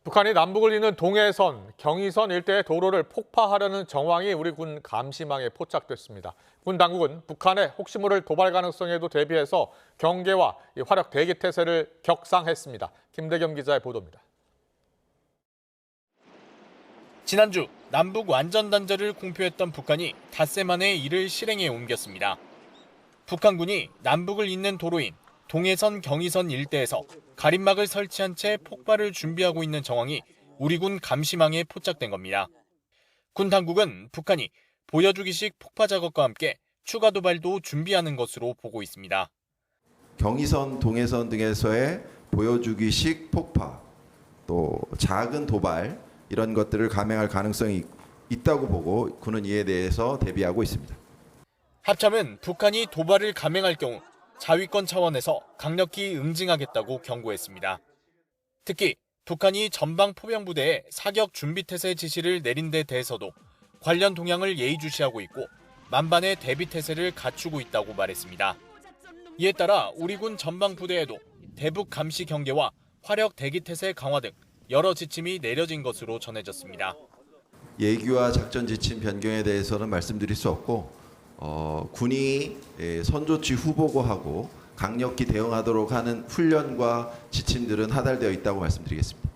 북한이 남북을 잇는 동해선, 경의선 일대의 도로를 폭파하려는 정황이 우리 군 감시망에 포착됐습니다. 군 당국은 북한의 혹시 모를 도발 가능성에도 대비해서 경계와 화력 대기 태세를 격상했습니다. 김대겸 기자의 보도입니다. 지난주 남북 완전 단절을 공표했던 북한이 닷새 만에 이를 실행에 옮겼습니다. 북한군이 남북을 잇는 도로인 동해선 경의선 일대에서 가림막을 설치한 채 폭발을 준비하고 있는 정황이 우리 군 감시망에 포착된 겁니다. 군 당국은 북한이 보여주기식 폭파 작업과 함께 추가 도발도 준비하는 것으로 보고 있습니다. 경의선, 동해선 등에서의 보여주기식 폭파, 또 작은 도발 이런 것들을 감행할 가능성이 있다고 보고 군은 이에 대해서 대비하고 있습니다. 합참은 북한이 도발을 감행할 경우 자위권 차원에서 강력히 응징하겠다고 경고했습니다. 특히 북한이 전방 포병부대에 사격 준비 태세 지시를 내린 데 대해서도 관련 동향을 예의주시하고 있고 만반의 대비 태세를 갖추고 있다고 말했습니다. 이에 따라 우리 군 전방 부대에도 대북 감시 경계와 화력 대기 태세 강화 등 여러 지침이 내려진 것으로 전해졌습니다. 예규와 작전 지침 변경에 대해서는 말씀드릴 수 없고 군이 선조치 후보고하고 강력히 대응하도록 하는 훈련과 지침들은 하달되어 있다고 말씀드리겠습니다.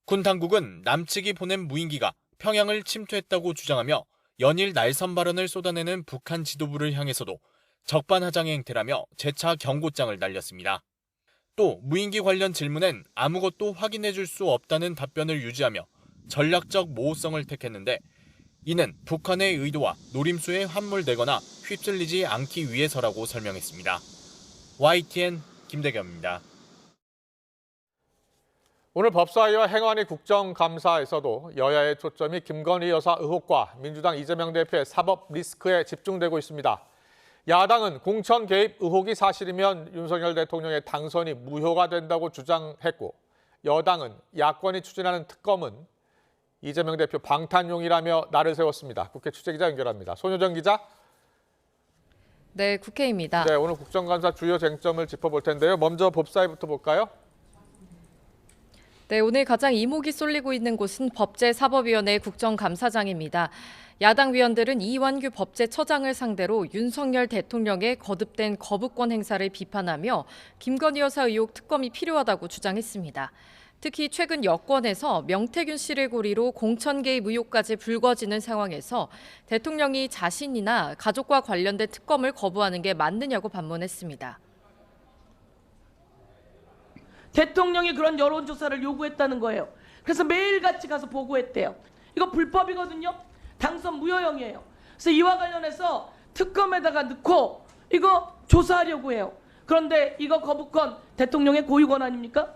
군 당국은 남측이 보낸 무인기가 평양을 침투했다고 주장하며 연일 날선 발언을 쏟아내는 북한 지도부를 향해서도 적반하장의 행태라며 재차 경고장을 날렸습니다. 또 무인기 관련 질문엔 아무것도 확인해 줄 수 없다는 답변을 유지하며 전략적 모호성을 택했는데 이는 북한의 의도와 노림수에 함몰되거나 휩쓸리지 않기 위해서라고 설명했습니다. YTN 김대겸입니다. 오늘 법사위와 행안위 국정감사에서도 여야의 초점이 김건희 여사 의혹과 민주당 이재명 대표의 사법 리스크에 집중되고 있습니다. 야당은 공천 개입 의혹이 사실이면 윤석열 대통령의 당선이 무효가 된다고 주장했고, 여당은 야권이 추진하는 특검은 이재명 대표 방탄용이라며 날을 세웠습니다. 국회 취재기자 연결합니다. 손효정 기자. 네, 국회입니다. 네, 오늘 국정감사 주요 쟁점을 짚어볼 텐데요. 먼저 법사위부터 볼까요? 네, 오늘 가장 이목이 쏠리고 있는 곳은 법제사법위원회 국정감사장입니다. 야당 위원들은 이완규 법제처장을 상대로 윤석열 대통령의 거듭된 거부권 행사를 비판하며 김건희 여사 의혹 특검이 필요하다고 주장했습니다. 특히 최근 여권에서 명태균 씨를 고리로 공천 개입 의혹까지 불거지는 상황에서 대통령이 자신이나 가족과 관련된 특검을 거부하는 게 맞느냐고 반문했습니다. 대통령이 그런 여론조사를 요구했다는 거예요. 그래서 매일같이 가서 보고했대요. 이거 불법이거든요. 당선 무효형이에요. 그래서 이와 관련해서 특검에다가 넣고 이거 조사하려고 해요. 그런데 이거 거부권 대통령의 고유권 아닙니까?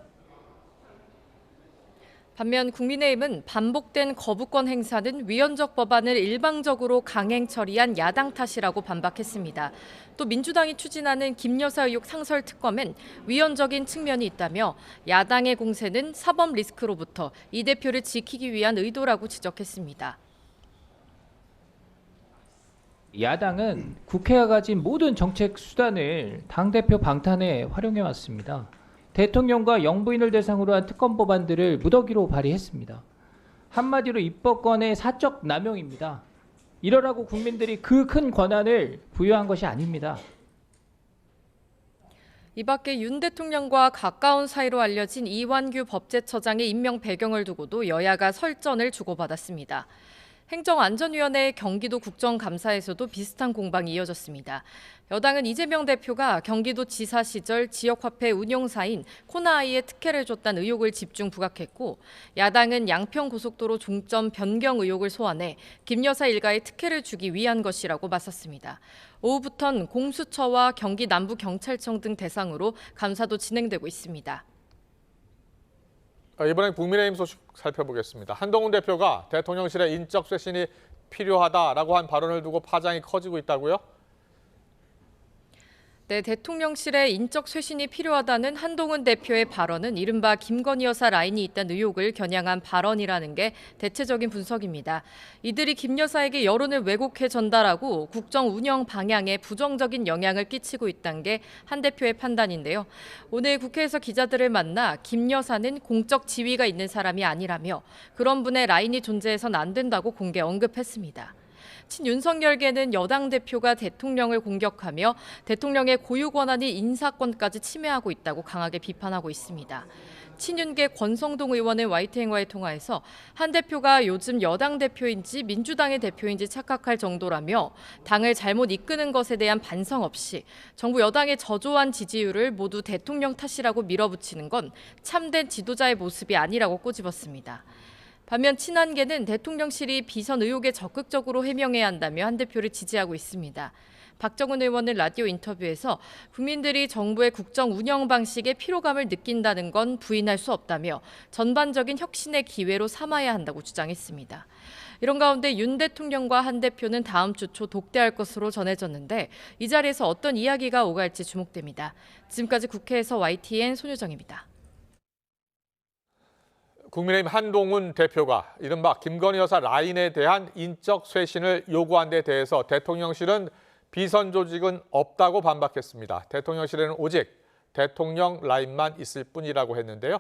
반면 국민의힘은 반복된 거부권 행사는 위헌적 법안을 일방적으로 강행 처리한 야당 탓이라고 반박했습니다. 또 민주당이 추진하는 김 여사 의혹 상설 특검엔 위헌적인 측면이 있다며 야당의 공세는 사법 리스크로부터 이 대표를 지키기 위한 의도라고 지적했습니다. 야당은 국회가 가진 모든 정책 수단을 당대표 방탄에 활용해 왔습니다. 대통령과 영부인을 대상으로 한 특검 법안들을 무더기로 발의했습니다. 한마디로 입법권의 사적 남용입니다. 이러라고 국민들이 그 큰 권한을 부여한 것이 아닙니다. 이 밖에 윤 대통령과 가까운 사이로 알려진 이완규 법제처장의 임명 배경을 두고도 여야가 설전을 주고받았습니다. 행정안전위원회 경기도 국정감사에서도 비슷한 공방이 이어졌습니다. 여당은 이재명 대표가 경기도 지사 시절 지역화폐 운용사인 코나아이에 특혜를 줬다는 의혹을 집중 부각했고, 야당은 양평고속도로 종점 변경 의혹을 소환해 김 여사 일가에 특혜를 주기 위한 것이라고 맞섰습니다. 오후부터는 공수처와 경기 남부경찰청 등 대상으로 감사도 진행되고 있습니다. 이번엔 국민의힘 소식 살펴보겠습니다. 한동훈 대표가 대통령실의 인적 쇄신이 필요하다라고 한 발언을 두고 파장이 커지고 있다고요? 네, 대통령실에 인적 쇄신이 필요하다는 한동훈 대표의 발언은 이른바 김건희 여사 라인이 있다는 의혹을 겨냥한 발언이라는 게 대체적인 분석입니다. 이들이 김 여사에게 여론을 왜곡해 전달하고 국정 운영 방향에 부정적인 영향을 끼치고 있다는 게 한 대표의 판단인데요. 오늘 국회에서 기자들을 만나 김 여사는 공적 지위가 있는 사람이 아니라며 그런 분의 라인이 존재해서는 안 된다고 공개 언급했습니다. 친윤석열계는 여당 대표가 대통령을 공격하며 대통령의 고유 권한이 인사권까지 침해하고 있다고 강하게 비판하고 있습니다. 친윤계 권성동 의원은 YTN과의 통화에서 한 대표가 요즘 여당 대표인지 민주당의 대표인지 착각할 정도라며 당을 잘못 이끄는 것에 대한 반성 없이 정부 여당의 저조한 지지율을 모두 대통령 탓이라고 밀어붙이는 건 참된 지도자의 모습이 아니라고 꼬집었습니다. 반면 친한계는 대통령실이 비선 의혹에 적극적으로 해명해야 한다며 한 대표를 지지하고 있습니다. 박정훈 의원은 라디오 인터뷰에서 국민들이 정부의 국정 운영 방식에 피로감을 느낀다는 건 부인할 수 없다며 전반적인 혁신의 기회로 삼아야 한다고 주장했습니다. 이런 가운데 윤 대통령과 한 대표는 다음 주 초 독대할 것으로 전해졌는데 이 자리에서 어떤 이야기가 오갈지 주목됩니다. 지금까지 국회에서 YTN 손유정입니다. 국민의힘 한동훈 대표가 이른바 김건희 여사 라인에 대한 인적 쇄신을 요구한 데 대해서 대통령실은 비선 조직은 없다고 반박했습니다. 대통령실에는 오직 대통령 라인만 있을 뿐이라고 했는데요.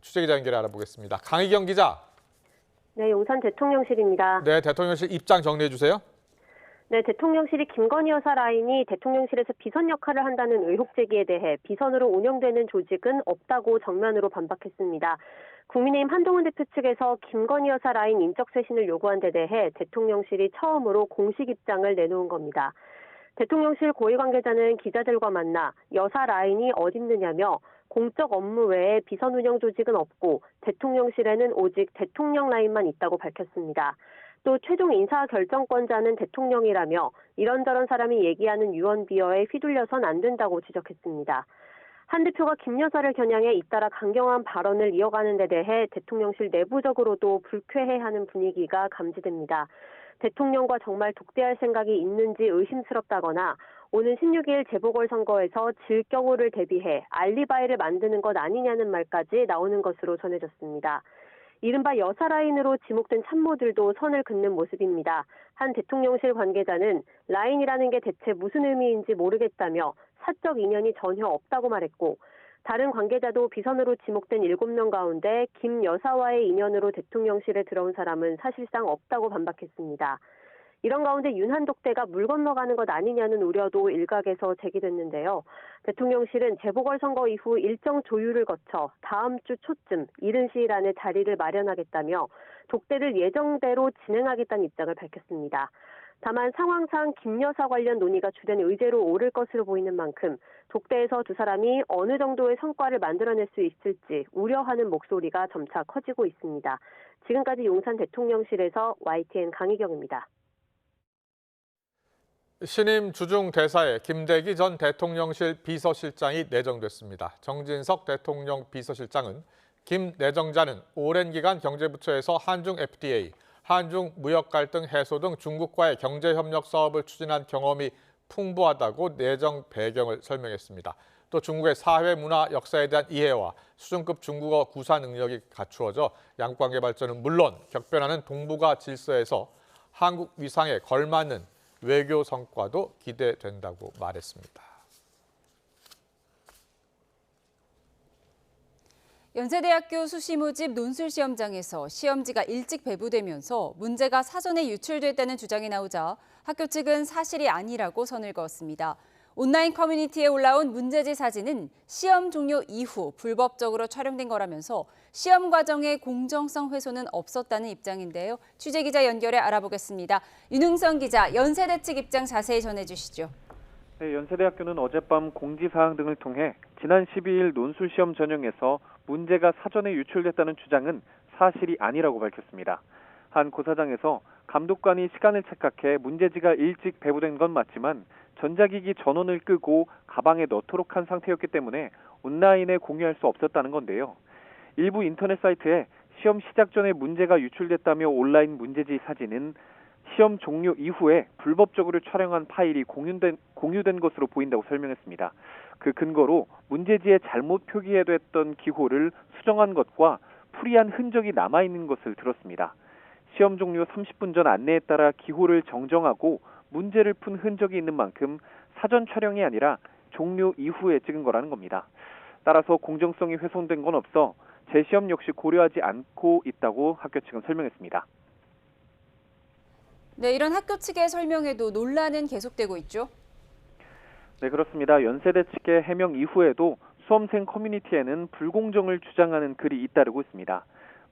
취재기자 연결해 알아보겠습니다. 강희경 기자. 네, 용산 대통령실입니다. 네, 대통령실 입장 정리해 주세요. 네, 대통령실이 김건희 여사 라인이 대통령실에서 비선 역할을 한다는 의혹 제기에 대해 비선으로 운영되는 조직은 없다고 정면으로 반박했습니다. 국민의힘 한동훈 대표 측에서 김건희 여사 라인 인적 쇄신을 요구한 데 대해 대통령실이 처음으로 공식 입장을 내놓은 겁니다. 대통령실 고위 관계자는 기자들과 만나 여사 라인이 어딨느냐며 공적 업무 외에 비선 운영 조직은 없고 대통령실에는 오직 대통령 라인만 있다고 밝혔습니다. 또 최종 인사 결정권자는 대통령이라며 이런저런 사람이 얘기하는 유언 비어에 휘둘려선 안 된다고 지적했습니다. 한 대표가 김 여사를 겨냥해 잇따라 강경한 발언을 이어가는 데 대해 대통령실 내부적으로도 불쾌해하는 분위기가 감지됩니다. 대통령과 정말 독대할 생각이 있는지 의심스럽다거나 오는 16일 재보궐선거에서 질 경우를 대비해 알리바이를 만드는 것 아니냐는 말까지 나오는 것으로 전해졌습니다. 이른바 여사 라인으로 지목된 참모들도 선을 긋는 모습입니다. 한 대통령실 관계자는 라인이라는 게 대체 무슨 의미인지 모르겠다며 사적 인연이 전혀 없다고 말했고 다른 관계자도 비선으로 지목된 7명 가운데 김 여사와의 인연으로 대통령실에 들어온 사람은 사실상 없다고 반박했습니다. 이런 가운데 윤한 독대가 물 건너가는 것 아니냐는 우려도 일각에서 제기됐는데요. 대통령실은 재보궐선거 이후 일정 조율을 거쳐 다음 주 초쯤 이른 시일 안에 자리를 마련하겠다며 독대를 예정대로 진행하겠다는 입장을 밝혔습니다. 다만 상황상 김 여사 관련 논의가 주된 의제로 오를 것으로 보이는 만큼 독대에서 두 사람이 어느 정도의 성과를 만들어낼 수 있을지 우려하는 목소리가 점차 커지고 있습니다. 지금까지 용산 대통령실에서 YTN 강희경입니다. 신임 주중 대사에 김대기 전 대통령실 비서실장이 내정됐습니다. 정진석 대통령 비서실장은 김 내정자는 오랜 기간 경제부처에서 한중 FTA, 한중 무역 갈등 해소 등 중국과의 경제협력 사업을 추진한 경험이 풍부하다고 내정 배경을 설명했습니다. 또 중국의 사회, 문화, 역사에 대한 이해와 수준급 중국어 구사 능력이 갖추어져 양국관계 발전은 물론 격변하는 동북아 질서에서 한국 위상에 걸맞는 외교 성과도 기대된다고 말했습니다. 연세대학교 수시 모집 논술 시험장에서 시험지가 일찍 배부되면서 문제가 사전에 유출됐다는 주장이 나오자 학교 측은 사실이 아니라고 선을 그었습니다. 온라인 커뮤니티에 올라온 문제지 사진은 시험 종료 이후 불법적으로 촬영된 거라면서 시험 과정의 공정성 훼손은 없었다는 입장인데요. 취재기자 연결해 알아보겠습니다. 윤흥선 기자, 연세대 측 입장 자세히 전해주시죠. 네, 연세대학교는 어젯밤 공지사항 등을 통해 지난 12일 논술시험 전형에서 문제가 사전에 유출됐다는 주장은 사실이 아니라고 밝혔습니다. 한 고사장에서 감독관이 시간을 착각해 문제지가 일찍 배부된 건 맞지만 전자기기 전원을 끄고 가방에 넣도록 한 상태였기 때문에 온라인에 공유할 수 없었다는 건데요. 일부 인터넷 사이트에 시험 시작 전에 문제가 유출됐다며 온라인 문제지 사진은 시험 종료 이후에 불법적으로 촬영한 파일이 공유된 것으로 보인다고 설명했습니다. 그 근거로 문제지에 잘못 표기해뒀던 기호를 수정한 것과 풀이한 흔적이 남아있는 것을 들었습니다. 시험 종료 30분 전 안내에 따라 기호를 정정하고 문제를 푼 흔적이 있는 만큼 사전 촬영이 아니라 종료 이후에 찍은 거라는 겁니다. 따라서 공정성이 훼손된 건 없어 재시험 역시 고려하지 않고 있다고 학교 측은 설명했습니다. 네, 이런 학교 측의 설명에도 논란은 계속되고 있죠. 네, 그렇습니다. 연세대 측의 해명 이후에도 수험생 커뮤니티에는 불공정을 주장하는 글이 잇따르고 있습니다.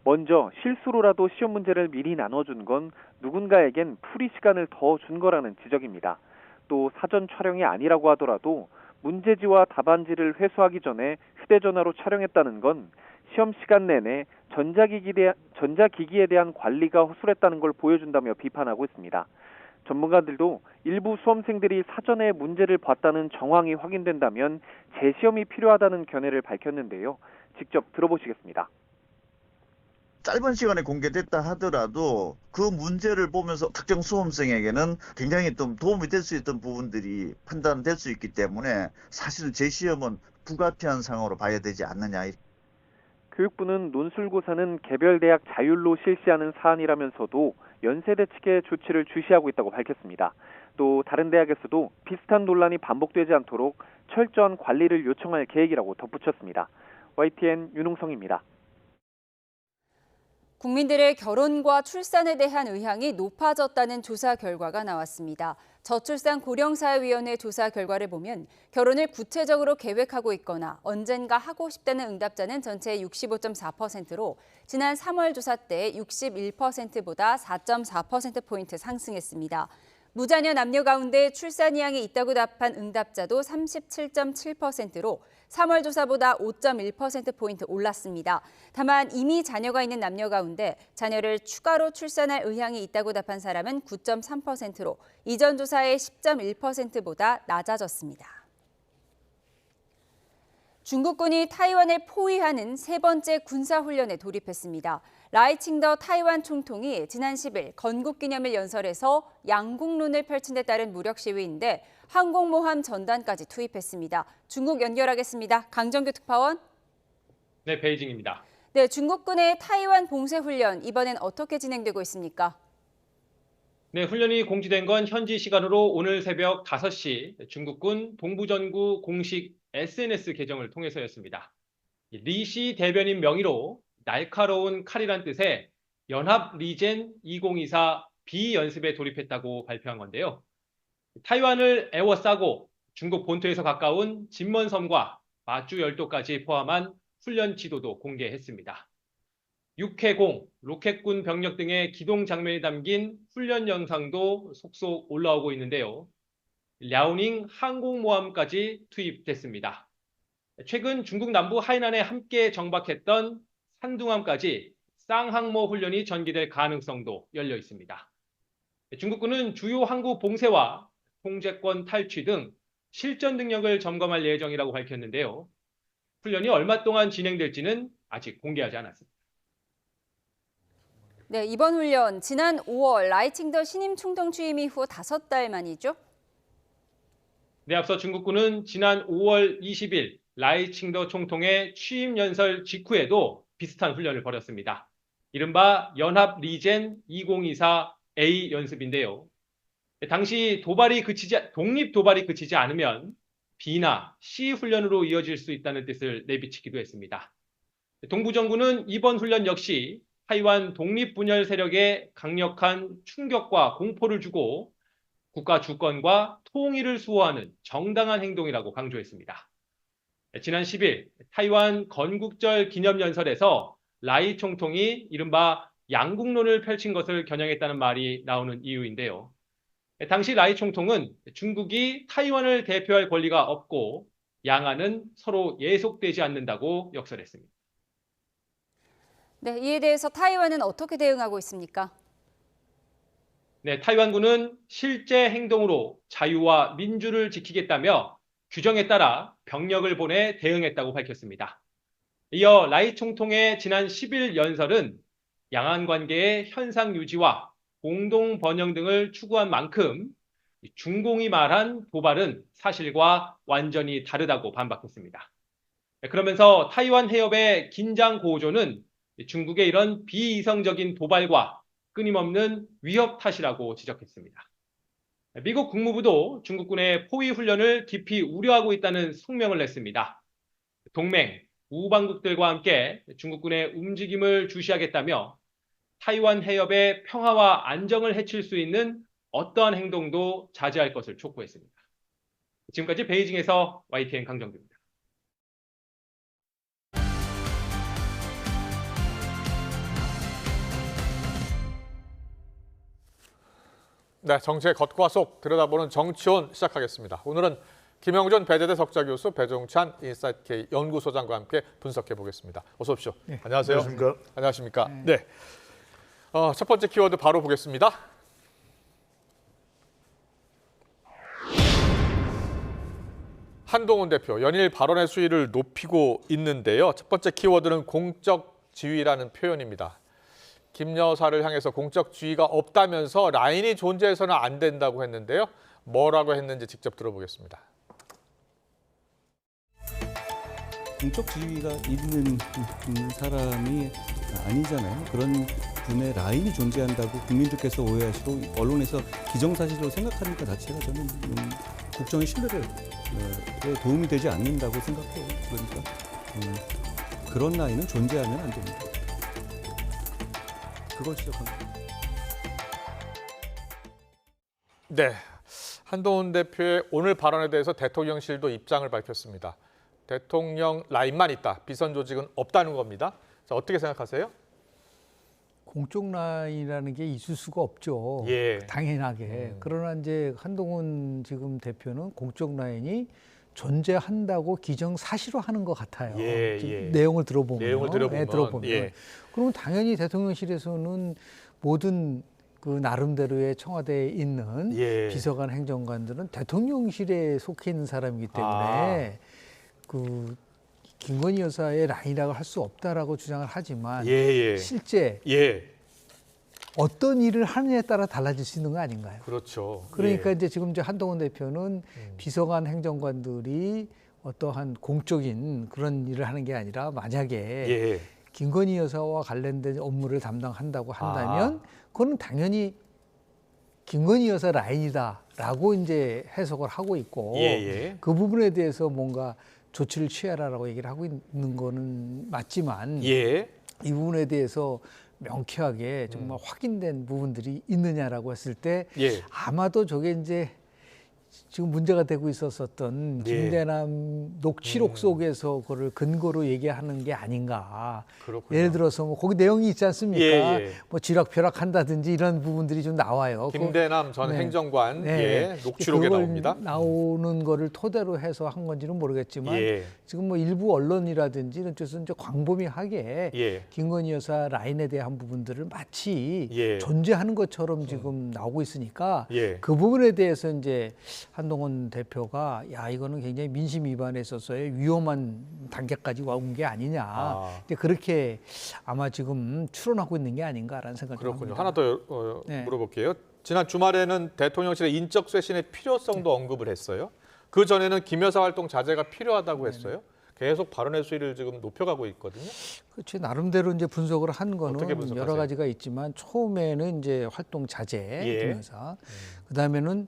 먼저 실수로라도 시험 문제를 미리 나눠준 건 누군가에겐 풀이 시간을 더 준 거라는 지적입니다. 또 사전 촬영이 아니라고 하더라도 문제지와 답안지를 회수하기 전에 휴대전화로 촬영했다는 건 시험 시간 내내 전자기기에 대한 관리가 허술했다는 걸 보여준다며 비판하고 있습니다. 전문가들도 일부 수험생들이 사전에 문제를 봤다는 정황이 확인된다면 재시험이 필요하다는 견해를 밝혔는데요. 직접 들어보시겠습니다. 짧은 시간에 공개됐다 하더라도 그 문제를 보면서 특정 수험생에게는 굉장히 좀 도움이 될 수 있던 부분들이 판단될 수 있기 때문에 사실은 재시험은 불가피한 상황으로 봐야 되지 않느냐. 교육부는 논술고사는 개별 대학 자율로 실시하는 사안이라면서도 연세대 측의 조치를 주시하고 있다고 밝혔습니다. 또 다른 대학에서도 비슷한 논란이 반복되지 않도록 철저한 관리를 요청할 계획이라고 덧붙였습니다. YTN 윤홍성입니다. 국민들의 결혼과 출산에 대한 의향이 높아졌다는 조사 결과가 나왔습니다. 저출산 고령사회위원회 조사 결과를 보면 결혼을 구체적으로 계획하고 있거나 언젠가 하고 싶다는 응답자는 전체의 65.4%로 지난 3월 조사 때 61%보다 4.4%포인트 상승했습니다. 무자녀 남녀 가운데 출산 의향이 있다고 답한 응답자도 37.7%로 3월 조사보다 5.1%포인트 올랐습니다. 다만 이미 자녀가 있는 남녀 가운데 자녀를 추가로 출산할 의향이 있다고 답한 사람은 9.3%로 이전 조사의 10.1%보다 낮아졌습니다. 중국군이 타이완을 포위하는 세 번째 군사훈련에 돌입했습니다. 라이칭더 타이완 총통이 지난 10일 건국기념일 연설에서 양국론을 펼친 데 따른 무력 시위인데 항공모함 전단까지 투입했습니다. 중국 연결하겠습니다. 강정규 특파원. 네, 베이징입니다. 네, 중국군의 타이완 봉쇄훈련 이번엔 어떻게 진행되고 있습니까? 네, 훈련이 공지된 건 현지 시간으로 오늘 새벽 5시 중국군 동부전구 공식 SNS 계정을 통해서였습니다. 리시 대변인 명의로 날카로운 칼이란 뜻의 연합 리젠 2024 비연습에 돌입했다고 발표한 건데요. 타이완을 에워싸고 중국 본토에서 가까운 진먼섬과 마쭈 열도까지 포함한 훈련 지도도 공개했습니다. 육해공, 로켓군 병력 등의 기동 장면이 담긴 훈련 영상도 속속 올라오고 있는데요. 랴오닝 항공모함까지 투입됐습니다. 최근 중국 남부 하이난에 함께 정박했던 산둥함까지 쌍항모 훈련이 전개될 가능성도 열려 있습니다. 중국군은 주요 항구 봉쇄와 통제권 탈취 등 실전 능력을 점검할 예정이라고 밝혔는데요. 훈련이 얼마 동안 진행될지는 아직 공개하지 않았습니다. 네, 이번 훈련 지난 5월 라이칭더 신임 총통 취임 이후 5달 만이죠? 네, 앞서 중국군은 지난 5월 20일 라이칭더 총통의 취임 연설 직후에도 비슷한 훈련을 벌였습니다. 이른바 연합 리젠 2024A 연습인데요. 당시 독립 도발이 그치지 않으면 B나 C 훈련으로 이어질 수 있다는 뜻을 내비치기도 했습니다. 동부정부는 이번 훈련 역시 타이완 독립분열 세력에 강력한 충격과 공포를 주고 국가 주권과 통일을 수호하는 정당한 행동이라고 강조했습니다. 지난 10일 타이완 건국절 기념연설에서 라이 총통이 이른바 양국론을 펼친 것을 겨냥했다는 말이 나오는 이유인데요. 당시 라이 총통은 중국이 타이완을 대표할 권리가 없고 양안은 서로 예속되지 않는다고 역설했습니다. 네, 이에 대해서 타이완은 어떻게 대응하고 있습니까? 네, 타이완군은 실제 행동으로 자유와 민주를 지키겠다며 규정에 따라 병력을 보내 대응했다고 밝혔습니다. 이어 라이 총통의 지난 10일 연설은 양안 관계의 현상 유지와 공동 번영 등을 추구한 만큼 중공이 말한 도발은 사실과 완전히 다르다고 반박했습니다. 그러면서 타이완 해협의 긴장 고조는 중국의 이런 비이성적인 도발과 끊임없는 위협 탓이라고 지적했습니다. 미국 국무부도 중국군의 포위 훈련을 깊이 우려하고 있다는 성명을 냈습니다. 동맹, 우방국들과 함께 중국군의 움직임을 주시하겠다며 타이완 해협의 평화와 안정을 해칠 수 있는 어떠한 행동도 자제할 것을 촉구했습니다. 지금까지 베이징에서 YTN 강정규입니다. 네, 정치의 겉과 속 들여다보는 정치온 시작하겠습니다. 오늘은 김영준 배재대 석좌교수, 배종찬 인사이트K 연구소장과 함께 분석해 보겠습니다. 어서 오십시오. 네, 안녕하세요. 안녕하십니까. 안녕하십니까. 네. 첫 번째 키워드 바로 보겠습니다. 한동훈 대표 연일 발언의 수위를 높이고 있는데요. 첫 번째 키워드는 공적 지위라는 표현입니다. 김 여사를 향해서 공적 지위가 없다면서 라인이 존재해서는 안 된다고 했는데요. 뭐라고 했는지 직접 들어보겠습니다. 공적 지위가 있는 사람이 아니잖아요. 그런 분의 라인이 존재한다고 국민들께서 오해하시고 언론에서 기정사실로 생각하는 것 자체가 저는 국정의 신뢰에 도움이 되지 않는다고 생각해요. 그러니까 그런 라인은 존재하면 안 됩니다. 그걸 지적합니다. 네, 한동훈 대표의 오늘 발언에 대해서 대통령실도 입장을 밝혔습니다. 대통령 라인만 있다, 비선 조직은 없다는 겁니다. 자, 어떻게 생각하세요? 공적 라인이라는 게 있을 수가 없죠. 예. 당연하게. 그러나 이제 한동훈 지금 대표는 공적 라인이 존재한다고 기정사실화 하는 것 같아요. 예, 예. 내용을 들어보면. 예. 그러면 당연히 대통령실에서는 모든 그 나름대로의 청와대에 있는 예. 비서관 행정관들은 대통령실에 속해 있는 사람이기 때문에 그 김건희 여사의 라인이라고 할 수 없다라고 주장을 하지만 실제 어떤 일을 하느냐에 따라 달라질 수 있는 거 아닌가요? 그렇죠. 그러니까 이제 지금 이제 한동훈 대표는 비서관 행정관들이 어떠한 공적인 그런 일을 하는 게 아니라 만약에 김건희 여사와 관련된 업무를 담당한다고 한다면 그거는 당연히 김건희 여사 라인이다라고 이제 해석을 하고 있고 그 부분에 대해서 뭔가 조치를 취하라라고 얘기를 하고 있는 거는 맞지만 이 부분에 대해서 명쾌하게 정말 확인된 부분들이 있느냐라고 했을 때 아마도 저게 이제 지금 문제가 되고 있었던 김대남 녹취록 속에서 그걸 근거로 얘기하는 게 아닌가. 그렇군요. 예를 들어서 뭐 거기 내용이 있지 않습니까? 뭐 쥐락펴락한다든지 이런 부분들이 좀 나와요. 김대남 전 행정관 녹취록에 나옵니다. 나오는 거를 토대로 해서 한 건지는 모르겠지만 지금 뭐 일부 언론이라든지 이런 쪽에서 이제 광범위하게 김건희 여사 라인에 대한 부분들을 마치 존재하는 것처럼 지금 나오고 있으니까 그 부분에 대해서 이제 한동훈 대표가 야 이거는 굉장히 민심 위반에 있어서의 위험한 단계까지 온 게 아니냐. 이제 그렇게 아마 지금 추론하고 있는 게 아닌가라는 생각이 듭니다. 그렇군요. 하나 더 물어볼게요. 지난 주말에는 대통령실의 인적 쇄신의 필요성도 언급을 했어요. 그 전에는 김 여사 활동 자제가 필요하다고 했어요. 계속 발언의 수위를 지금 높여가고 있거든요. 그렇지. 나름대로 이제 분석을 한 거는 분석하세요? 여러 가지가 있지만 처음에는 이제 활동 자제 김 여사, 그다음에는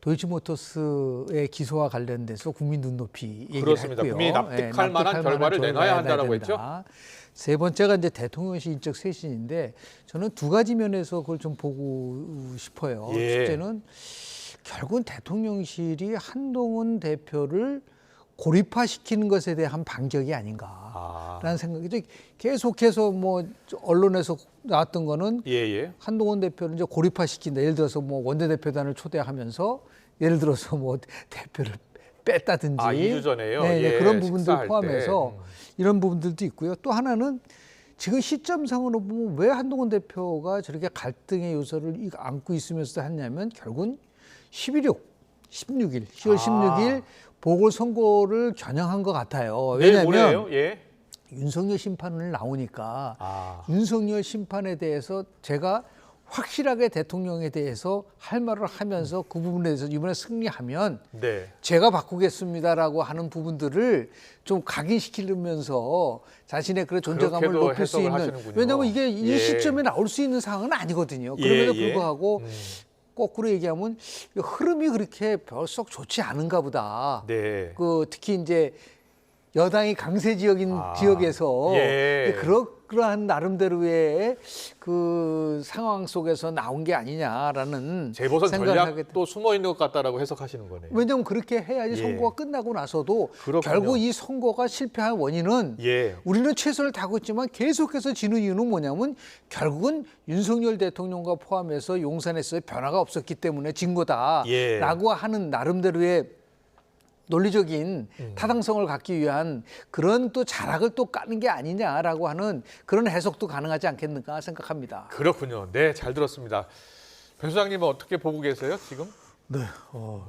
도이치모터스의 기소와 관련돼서 국민 눈높이 얘기를 그렇습니다. 했고요. 국민이 납득할 만한 결과를 내놔야 한다라고 했죠. 세 번째가 이제 대통령실 인적 쇄신인데 저는 두 가지 면에서 그걸 좀 보고 싶어요. 첫째는 결국은 대통령실이 한동훈 대표를 고립화시키는 것에 대한 반격이 아닌가라는 생각이죠. 계속해서 뭐 언론에서 나왔던 거는 한동훈 대표를 이제 고립화시킨다. 예를 들어서 뭐 원내대표단을 초대하면서 예를 들어서 뭐 대표를 뺐다든지 2주 전에요. 그런 부분들 포함해서 이런 부분들도 있고요. 또 하나는 지금 시점상으로 보면 왜 한동훈 대표가 저렇게 갈등의 요소를 안고 있으면서 했냐면 결국은 10일 10월 16일 보궐선거를 겨냥한 것 같아요. 왜냐하면 윤석열 심판을 나오니까 윤석열 심판에 대해서 제가 확실하게 대통령에 대해서 할 말을 하면서 그 부분에 대해서 이번에 승리하면 네. 제가 바꾸겠습니다라고 하는 부분들을 좀 각인시키면서 자신의 그런 존재감을 그렇게도 높일 수 해석을 있는, 하시는군요. 왜냐하면 이게 이 예. 시점에 나올 수 있는 상황은 아니거든요. 그럼에도 예, 예. 불구하고 거꾸로 얘기하면 흐름이 그렇게 별썩 좋지 않은가 보다. 네. 그 특히 이제 여당이 강세 지역인 지역에서 예. 그러한 나름대로의 그 상황 속에서 나온 게 아니냐라는 재보선 생각을 하게 전략도 숨어 있는 것 같다라고 해석하시는 거네요. 왜냐하면 그렇게 해야지 예. 선거가 끝나고 나서도 그렇군요. 결국 이 선거가 실패한 원인은 예. 우리는 최선을 다하고 있지만 계속해서 지는 이유는 뭐냐면 결국은 윤석열 대통령과 포함해서 용산에서의 변화가 없었기 때문에 진 거다라고 예. 하는 나름대로의 논리적인 타당성을 갖기 위한 그런 또 자락을 또 까는 게 아니냐라고 하는 그런 해석도 가능하지 않겠는가 생각합니다. 그렇군요. 네, 잘 들었습니다. 배 소장님은 어떻게 보고 계세요, 지금? 네,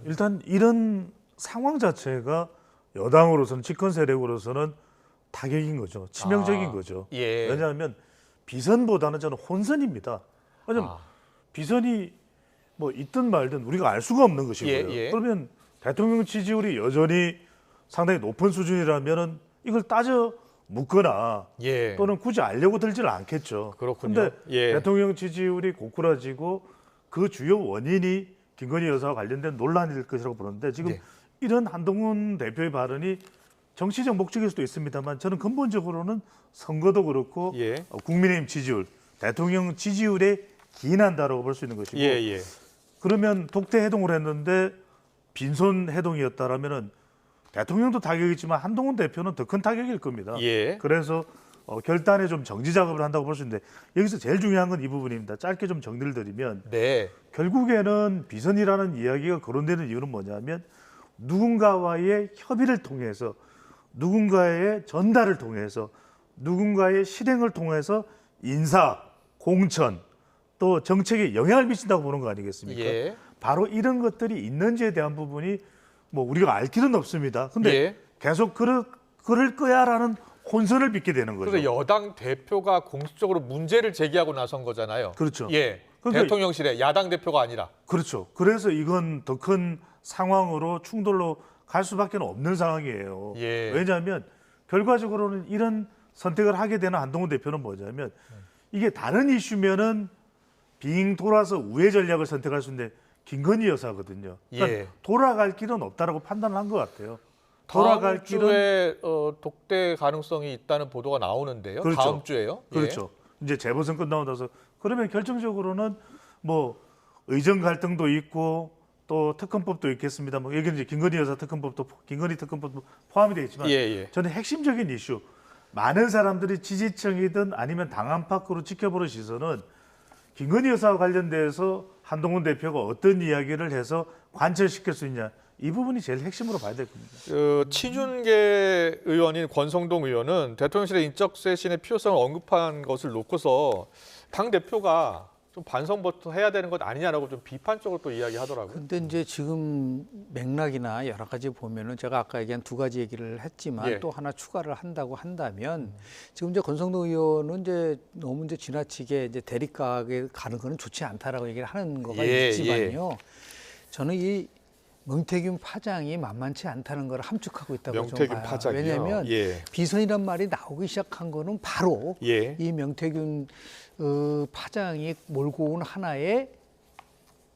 일단 이런 상황 자체가 여당으로서는 집권 세력으로서는 타격인 거죠. 치명적인 거죠. 예. 왜냐하면 비선보다는 저는 혼선입니다. 왜냐하면 비선이 뭐 있든 말든 우리가 알 수가 없는 것이고요. 예, 예. 그러면 대통령 지지율이 여전히 상당히 높은 수준이라면은 이걸 따져 묻거나 예. 또는 굳이 알려고 들지는 않겠죠. 그렇군요. 그런데 예. 대통령 지지율이 고꾸라지고 그 주요 원인이 김건희 여사와 관련된 논란일 것이라고 보는데 지금 네. 이런 한동훈 대표의 발언이 정치적 목적일 수도 있습니다만 저는 근본적으로는 선거도 그렇고 예. 국민의힘 지지율, 대통령 지지율에 기인한다라고 볼 수 있는 것이고 예, 예. 그러면 독대 해동을 했는데 빈손 해동이었다라면은 대통령도 타격이지만 한동훈 대표는 더 큰 타격일 겁니다. 예. 그래서 결단에 좀 정지 작업을 한다고 볼 수 있는데 여기서 제일 중요한 건 이 부분입니다. 짧게 좀 정리를 드리면 네. 결국에는 비선이라는 이야기가 거론되는 이유는 뭐냐면 누군가와의 협의를 통해서 누군가의 전달을 통해서 누군가의 실행을 통해서 인사, 공천 또 정책에 영향을 미친다고 보는 거 아니겠습니까? 예. 바로 이런 것들이 있는지에 대한 부분이 뭐 우리가 알 길은 없습니다. 근데 예. 계속 그럴 거야라는 혼선을 빚게 되는 거죠. 그래서 여당 대표가 공식적으로 문제를 제기하고 나선 거잖아요. 그렇죠. 예. 그러니까 대통령실에 야당 대표가 아니라. 그렇죠. 그래서 이건 더 큰 상황으로 충돌로 갈 수밖에 없는 상황이에요. 예. 왜냐하면 결과적으로는 이런 선택을 하게 되는 한동훈 대표는 뭐냐면 이게 다른 이슈면은 빙 돌아서 우회 전략을 선택할 수 있는데 김건희 여사거든요. 그러니까 예. 돌아갈 길은 없다라고 판단을 한 것 같아요. 다음 주에 독대 가능성이 있다는 보도가 나오는데요. 그렇죠. 다음 주에요? 예. 그렇죠. 이제 재보선 끝나고 나서 그러면 결정적으로는 뭐 의정 갈등도 있고 또 특검법도 있겠습니다. 뭐 여기 이제 김건희 여사 특검법도 김건희 특검법도 포함이 되어 있지만 예, 예. 저는 핵심적인 이슈 많은 사람들이 지지층이든 아니면 당 안팎으로 지켜보는 시선은 김건희 여사와 관련돼서 한동훈 대표가 어떤 이야기를 해서 관철시킬 수 있냐 이 부분이 제일 핵심으로 봐야 될 겁니다. 친윤계 의원인 권성동 의원은 대통령실의 인적 쇄신의 필요성을 언급한 것을 놓고서 당 대표가 좀 반성부터 해야 되는 것 아니냐라고 좀 비판적으로 또 이야기하더라고요. 근데 이제 지금 맥락이나 여러 가지 보면은 제가 아까 얘기한 두 가지 얘기를 했지만 예. 또 하나 추가를 한다고 한다면 지금 이제 권성동 의원은 이제 너무 이제 지나치게 이제 대립각에 가는 거는 좋지 않다라고 얘기를 하는 거가 예, 있지만요. 저는 이 명태균 파장이 만만치 않다는 걸 함축하고 있다고 좀 명태균 봐요. 파장이요? 왜냐하면 예. 비선이란 말이 나오기 시작한 거는 바로 예. 이 명태균 파장이 몰고 온 하나의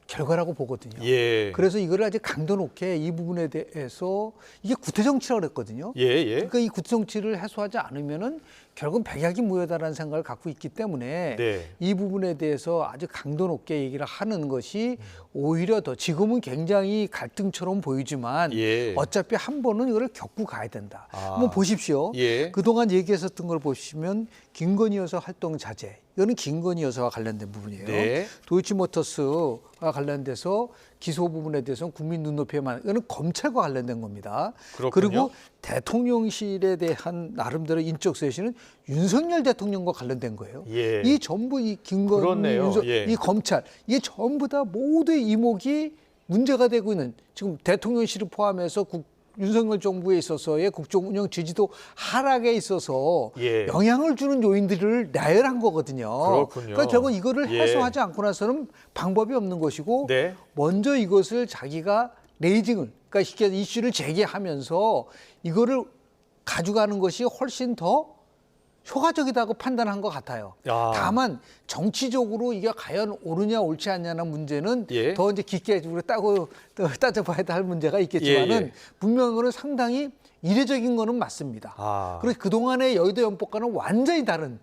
결과라고 보거든요. 예. 그래서 이거를 아주 강도 높게 이 부분에 대해서 이게 구태 정치라고 그랬거든요. 예, 예. 그러니까 이 구태 정치를 해소하지 않으면은 결국은 백약이 무효다라는 생각을 갖고 있기 때문에 네. 이 부분에 대해서 아주 강도 높게 얘기를 하는 것이 오히려 더 지금은 굉장히 갈등처럼 보이지만 예. 어차피 한 번은 이거를 겪고 가야 된다. 아. 한번 보십시오. 예. 그동안 얘기했었던 걸 보시면 김건희 여사 활동 자제. 이거는 김건희 여사와 관련된 부분이에요. 네. 도이치모터스와 관련돼서 기소 부분에 대해서는 국민 눈높이에만 이거는 검찰과 관련된 겁니다. 그렇군요. 그리고 대통령실에 대한 나름대로 인적 쇄신은 윤석열 대통령과 관련된 거예요. 예. 이 전부 이 김건희, 그렇네요. 예. 이 검찰 이게 전부 다 모두의 이목이 문제가 되고 있는 지금 대통령실을 포함해서 윤석열 정부에 있어서의 국정 운영 지지도 하락에 있어서 예. 영향을 주는 요인들을 나열한 거거든요. 그렇군요. 그러니까 결국 이거를 예. 해소하지 않고 나서는 방법이 없는 것이고 네. 먼저 이것을 자기가 레이징을 그러니까 쉽게 이슈를 제기하면서 이거를 가져가는 것이 훨씬 더 효과적이다고 판단한 것 같아요. 야. 다만 정치적으로 이게 과연 옳으냐 옳지 않냐는 문제는 예. 더 이제 깊게 우리가 따져봐야 할 문제가 있겠지만은 예, 예. 분명히는 상당히 이례적인 거는 맞습니다. 그래서 그동안의 여의도 연법과는 완전히 다른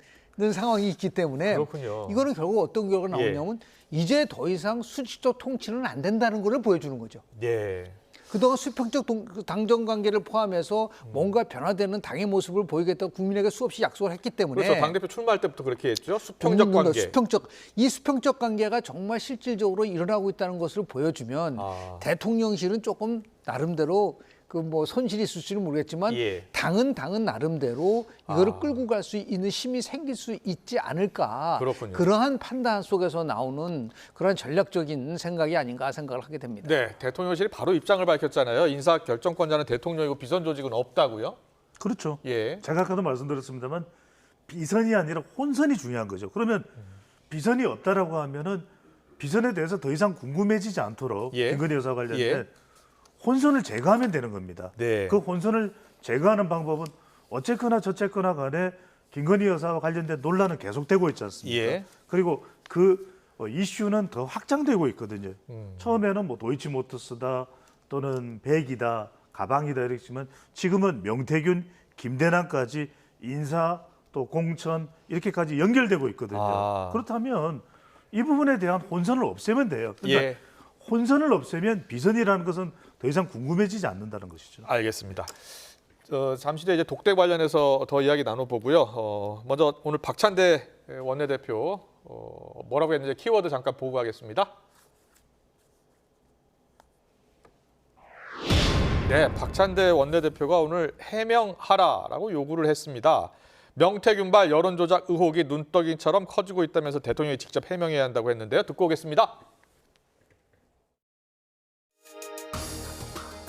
상황이 있기 때문에 그렇군요. 이거는 결국 어떤 결과가 예. 나오냐면 이제 더 이상 수직적 통치는 안 된다는 걸 보여주는 거죠. 예. 그동안 수평적 당정 관계를 포함해서 뭔가 변화되는 당의 모습을 보이겠다고 국민에게 수없이 약속을 했기 때문에 그렇죠. 당대표 출마할 때부터 그렇게 했죠. 수평적 관계. 이 수평적 관계가 정말 실질적으로 일어나고 있다는 것을 보여주면 대통령실은 조금 나름대로 그 뭐 손실이 있을지는 모르겠지만 예. 당은 나름대로 이거를 끌고 갈 수 있는 힘이 생길 수 있지 않을까. 그렇군요. 그러한 판단 속에서 나오는 그런 전략적인 생각이 아닌가 생각을 하게 됩니다. 네, 대통령실이 바로 입장을 밝혔잖아요. 인사 결정권자는 대통령이고 비선 조직은 없다고요? 그렇죠. 예. 제가 아까도 말씀드렸습니다만 비선이 아니라 혼선이 중요한 거죠. 그러면 비선이 없다라고 하면은 비선에 대해서 더 이상 궁금해지지 않도록 예. 김건희 여사와 관련된 예. 혼선을 제거하면 되는 겁니다. 네. 그 혼선을 제거하는 방법은 어쨌거나 저쨌거나 간에 김건희 여사와 관련된 논란은 계속되고 있지 않습니까? 예. 그리고 그 이슈는 더 확장되고 있거든요. 처음에는 뭐 도이치모터스다 또는 백이다, 가방이다 이랬지만 지금은 명태균, 김대남까지 인사 또 공천 이렇게까지 연결되고 있거든요. 그렇다면 이 부분에 대한 혼선을 없애면 돼요. 그러니까 예. 혼선을 없애면 비선이라는 것은 더 이상 궁금해지지 않는다는 것이죠. 알겠습니다. 잠시 뒤에 이제 독대 관련해서 더 이야기 나눠보고요. 먼저 오늘 박찬대 원내대표 뭐라고 했는지 키워드 잠깐 보고 가겠습니다. 네, 박찬대 원내대표가 오늘 해명하라라고 요구를 했습니다. 명태균발 여론조작 의혹이 눈떡이처럼 커지고 있다면서 대통령이 직접 해명해야 한다고 했는데요. 듣고 오겠습니다.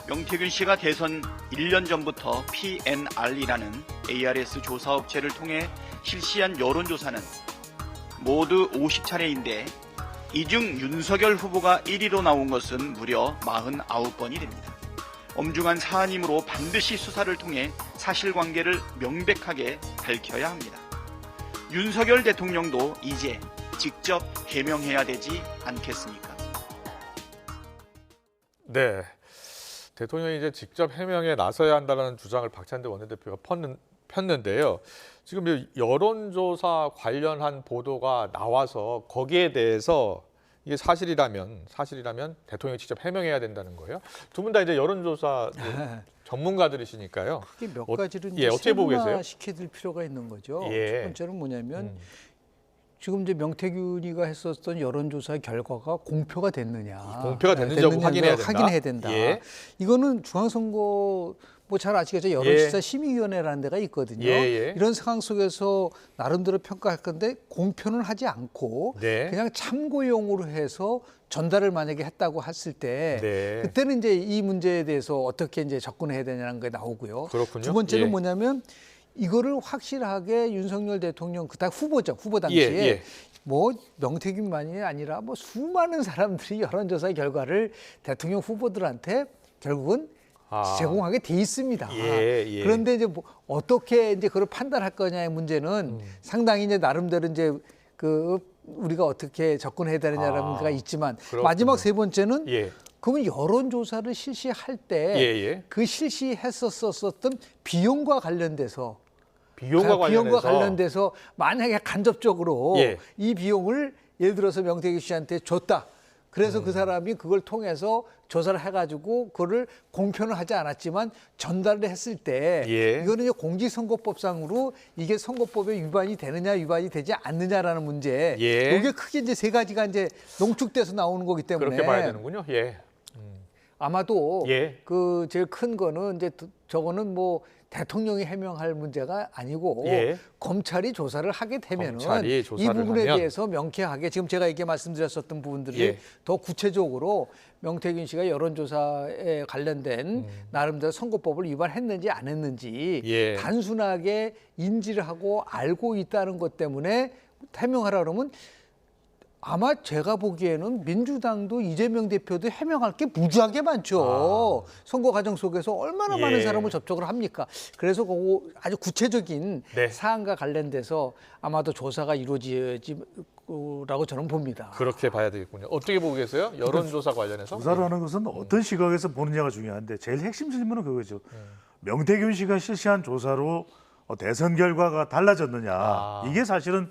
명태균 씨가 대선 1년 전부터 PNR이라는 ARS 조사업체를 통해 실시한 여론조사는 모두 50차례인데 이 중 윤석열 후보가 1위로 나온 것은 무려 49번이 됩니다. 엄중한 사안이므로 반드시 수사를 통해 사실관계를 명백하게 밝혀야 합니다. 윤석열 대통령도 이제 직접 해명해야 되지 않겠습니까? 네. 대통령이 이제 직접 해명에 나서야 한다는 주장을 박찬대 원내대표가 폈는데요. 지금 여론조사 관련한 보도가 나와서 거기에 대해서 이게 사실이라면 대통령이 직접 해명해야 된다는 거예요. 두 분 다 이제 여론조사 전문가들이시니까요. 그게 몇 가지를 어떻게 보고 계세요? 시켜줄 필요가 있는 거죠. 예. 첫 번째는 뭐냐면 지금 이제 명태균이가 했었던 여론조사 결과가 공표가 됐느냐. 공표가 됐는지 확인해야 된다. 예. 이거는 중앙선거 뭐 잘 아시겠죠? 여론조사 심의위원회라는 데가 있거든요. 이런 상황 속에서 나름대로 평가할 건데 공표는 하지 않고 그냥 참고용으로 해서 전달을 만약에 했다고 했을 때 그때는 이제 이 문제에 대해서 어떻게 이제 접근해야 되냐는 게 나오고요. 그렇군요. 두 번째는 뭐냐면 이거를 확실하게 윤석열 대통령 그때 후보 당시에 뭐 명태균만이 아니라 뭐 수많은 사람들이 여론조사 결과를 대통령 후보들한테 결국은 제공하게 돼 있습니다. 그런데 이제 뭐 어떻게 이제 그걸 판단할 거냐의 문제는 상당히 이제 나름대로 이제 그 우리가 어떻게 접근해야 되느냐라는 문제가 있지만 마지막 세 번째는 그러면 여론조사를 실시할 때 그 실시했었던 비용과 관련돼서 만약에 간접적으로 이 비용을 예를 들어서 명태균 씨한테 줬다. 그래서 그 사람이 그걸 통해서 조사를 해가지고 그거를 공표는 하지 않았지만 전달을 했을 때 이거는 이제 공직선거법상으로 이게 선거법에 위반이 되느냐 위반이 되지 않느냐라는 문제. 이게 크게 이제 세 가지가 이제 농축돼서 나오는 거기 때문에 그렇게 봐야 되는군요. 아마도 예. 그 제일 큰 거는 이제 저거는 뭐 대통령이 해명할 문제가 아니고 예. 검찰이 조사를 하게 되면은 검찰이 이 조사를 부분에 하면. 대해서 명쾌하게 지금 제가 이렇게 말씀드렸었던 부분들이 예. 더 구체적으로 명태균 씨가 여론조사에 관련된 나름대로 선거법을 위반했는지 안 했는지 예. 단순하게 인지를 하고 알고 있다는 것 때문에 해명하라 그러면 아마 제가 보기에는 민주당도 이재명 대표도 해명할 게 무지하게 많죠. 선거 과정 속에서 얼마나 많은 예. 사람을 접촉을 합니까? 그래서 그거 아주 구체적인 네. 사안과 관련돼서 아마도 조사가 이루어지라고 저는 봅니다. 그렇게 봐야 되겠군요. 어떻게 보고 계세요? 여론조사 관련해서? 조사를 하는 것은 어떤 시각에서 보느냐가 중요한데 제일 핵심 질문은 그거죠. 명태균 씨가 실시한 조사로 대선 결과가 달라졌느냐. 이게 사실은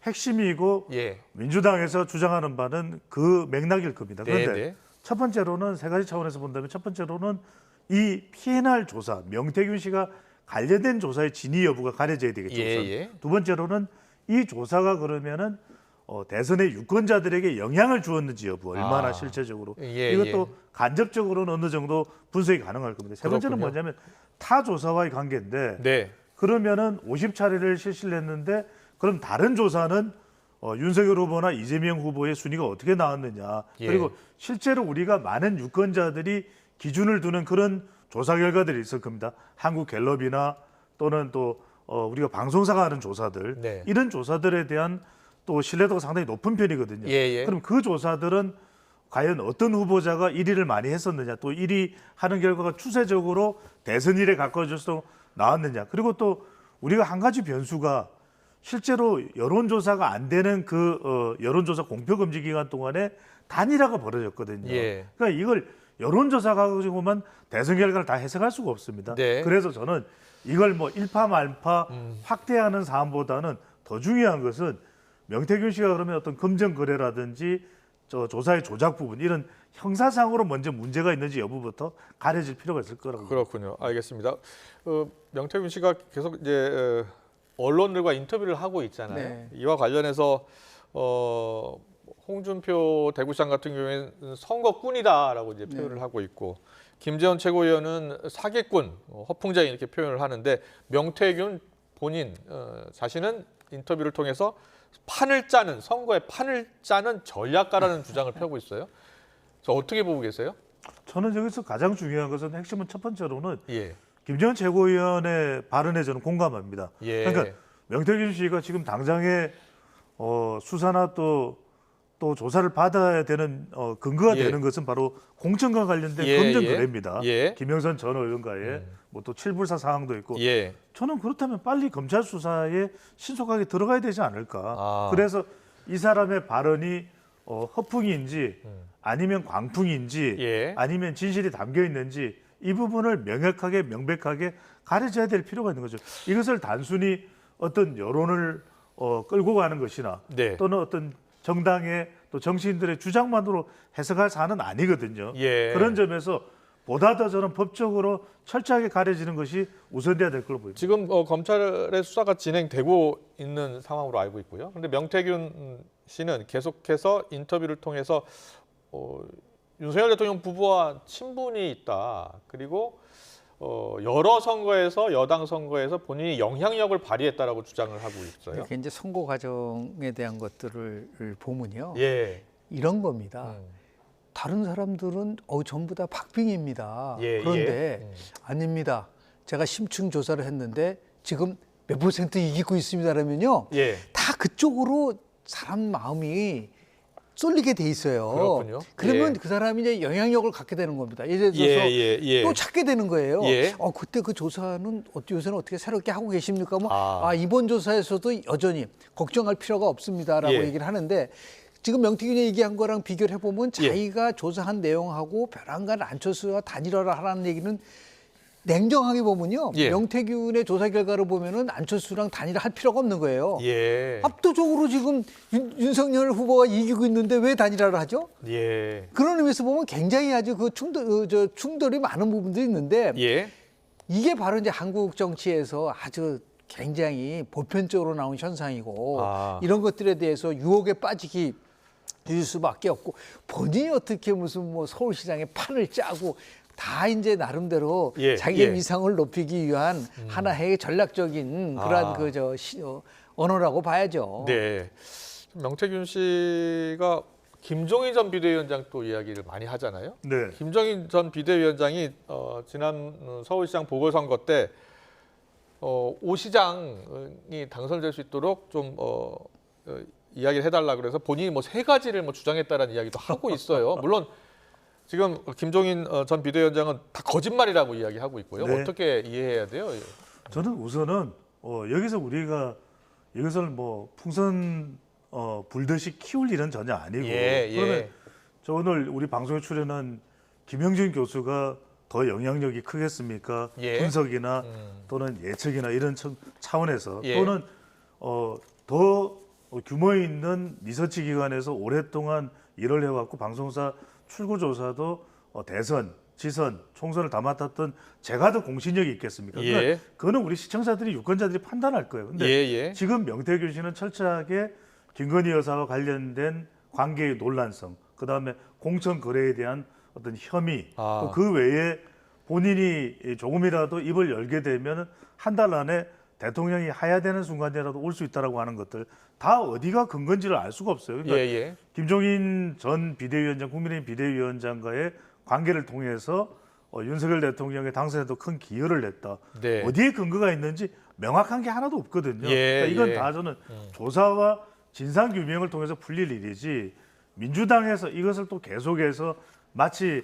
핵심이고 예. 민주당에서 주장하는 바는 그 맥락일 겁니다. 그런데 네. 첫 번째로는 세 가지 차원에서 본다면 첫 번째로는 이 PNR 조사, 명태균 씨가 관련된 조사의 진위 여부가 가려져야 되겠죠. 예. 두 번째로는 이 조사가 그러면은 대선의 유권자들에게 영향을 주었는지 여부, 얼마나 실제적으로 이것도 간접적으로는 어느 정도 분석이 가능할 겁니다. 세 번째는 그렇군요. 뭐냐면 타 조사와의 관계인데 네. 그러면은 50차례를 실시를 했는데 그럼 다른 조사는 윤석열 후보나 이재명 후보의 순위가 어떻게 나왔느냐. 예. 그리고 실제로 우리가 많은 유권자들이 기준을 두는 그런 조사 결과들이 있을 겁니다. 한국갤럽이나 또는 또 우리가 방송사가 하는 조사들 네. 이런 조사들에 대한 또 신뢰도가 상당히 높은 편이거든요. 예. 그럼 그 조사들은 과연 어떤 후보자가 1위를 많이 했었느냐, 또 1위 하는 결과가 추세적으로 대선일에 가까워져서 나왔느냐. 그리고 또 우리가 한 가지 변수가 실제로 여론조사가 안 되는 그 여론조사 공표금지 기간 동안에 단일화가 벌어졌거든요. 예. 그러니까 이걸 여론조사 가지고만 대선 결과를 다 해석할 수가 없습니다. 네. 그래서 저는 이걸 뭐 일파만파 확대하는 사안보다는 더 중요한 것은 명태균 씨가 그러면 어떤 금전 거래라든지 조사의 조작 부분 이런 형사상으로 먼저 문제가 있는지 여부부터 가려질 필요가 있을 거라고. 그렇군요. 알겠습니다. 명태균 씨가 계속 이제 언론들과 인터뷰를 하고 있잖아요. 네. 이와 관련해서 홍준표 대구시장 같은 경우에는 선거꾼이다라고 이제 표현을 하고 있고 김재원 최고위원은 사기꾼, 허풍쟁이 이렇게 표현을 하는데 명태균 본인 자신은 인터뷰를 통해서 선거에 판을 짜는 전략가라는 주장을 펴고 있어요. 그래서 어떻게 보고 계세요? 저는 여기서 가장 중요한 것은 핵심은 첫 번째로는 예. 김재원 최고위원의 발언에 저는 공감합니다. 예. 그러니까 명태균 씨가 지금 당장에 수사나 또 조사를 받아야 되는 근거가 예. 되는 것은 바로 공천과 관련된 예, 검증 예. 거래입니다. 예. 김영선 전 의원과의 뭐 또 칠불사 상황도 있고 예. 저는 그렇다면 빨리 검찰 수사에 신속하게 들어가야 되지 않을까. 아. 그래서 이 사람의 발언이 허풍인지 아니면 광풍인지 예. 아니면 진실이 담겨 있는지 이 부분을 명확하게 명백하게 가려져야 될 필요가 있는 거죠. 이것을 단순히 어떤 여론을 끌고 가는 것이나 네. 또는 어떤 정당의 또 정치인들의 주장만으로 해석할 사안은 아니거든요. 예. 그런 점에서 보다 더 저는 법적으로 철저하게 가려지는 것이 우선돼야 될 걸로 보입니다. 지금 검찰의 수사가 진행되고 있는 상황으로 알고 있고요. 그런데 명태균 씨는 계속해서 인터뷰를 통해서 윤석열 대통령 부부와 친분이 있다. 그리고 여러 선거에서 여당 선거에서 본인이 영향력을 발휘했다라고 주장을 하고 있어요. 이렇게 이제 선거 과정에 대한 것들을 보면요, 예. 이런 겁니다. 다른 사람들은 전부 다 박빙입니다. 그런데 아닙니다. 제가 심층 조사를 했는데 지금 몇 % 이기고 있습니다라면요, 다 그쪽으로 사람 마음이 쏠리게 돼 있어요. 그렇군요. 그러면 그 사람이 이제 영향력을 갖게 되는 겁니다. 예를 들어서 또 찾게 되는 거예요. 그때 그 조사는 요새는 어떻게 새롭게 하고 계십니까? 이번 조사에서도 여전히 걱정할 필요가 없습니다라고 얘기를 하는데, 지금 명태균이 얘기한 거랑 비교를 해보면 자기가 조사한 내용하고 벼랑간 안철수와 단일화를 하라는 얘기는 냉정하게 보면요, 명태균의 조사 결과를 보면은 안철수랑 단일화 할 필요가 없는 거예요. 압도적으로 지금 윤석열 후보가 이기고 있는데 왜 단일화를 하죠? 그런 의미에서 보면 굉장히 아주 그 충돌이 많은 부분들이 있는데, 이게 바로 이제 한국 정치에서 아주 굉장히 보편적으로 나온 현상이고, 이런 것들에 대해서 유혹에 빠지기 수밖에 없고 본인이 어떻게 무슨 뭐 서울시장의 판을 짜고 다 이제 나름대로 자기의 위상을 높이기 위한 하나의 전략적인 그러한 언어라고 봐야죠. 네. 명태균 씨가 김종인 전 비대위원장 또 이야기를 많이 하잖아요. 네. 김종인 전 비대위원장이 지난 서울시장 보궐선거 때 오 시장이 당선될 수 있도록 좀 이야기를 해달라 그래서 본인이 뭐 3가지를 뭐 주장했다라는 이야기도 하고 있어요. 물론 지금 김종인 전 비대위원장은 다 거짓말이라고 이야기하고 있고요. 네. 어떻게 이해해야 돼요? 저는 우선은 여기서 우리가 이것을 뭐 풍선 불듯이 키울 일은 전혀 아니고 그러면 저 오늘 우리 방송에 출연한 김영진 교수가 더 영향력이 크겠습니까? 분석이나 또는 예측이나 이런 차원에서 또는 더 규모 있는 리서치 기관에서 오랫동안 일을 해왔고 방송사 출구조사도 대선, 지선, 총선을 다 맡았던 제가 더 공신력이 있겠습니까? 그러니까 그거는 우리 시청자들이 유권자들이 판단할 거예요. 근데 지금 명태균 씨는 철저하게 김건희 여사와 관련된 관계의 논란성, 그다음에 공천 거래에 대한 어떤 혐의, 또 그 외에 본인이 조금이라도 입을 열게 되면 한 달 안에 대통령이 하야되는 순간이라도 올 수 있다라고 하는 것들 다 어디가 근거인지를 알 수가 없어요. 그러니까 김종인 전 비대위원장, 국민의힘 비대위원장과의 관계를 통해서 윤석열 대통령의 당선에도 큰 기여를 했다. 어디에 근거가 있는지 명확한 게 하나도 없거든요. 그러니까 이건 다 저는 조사와 진상 규명을 통해서 풀릴 일이지 민주당에서 이것을 또 계속해서 마치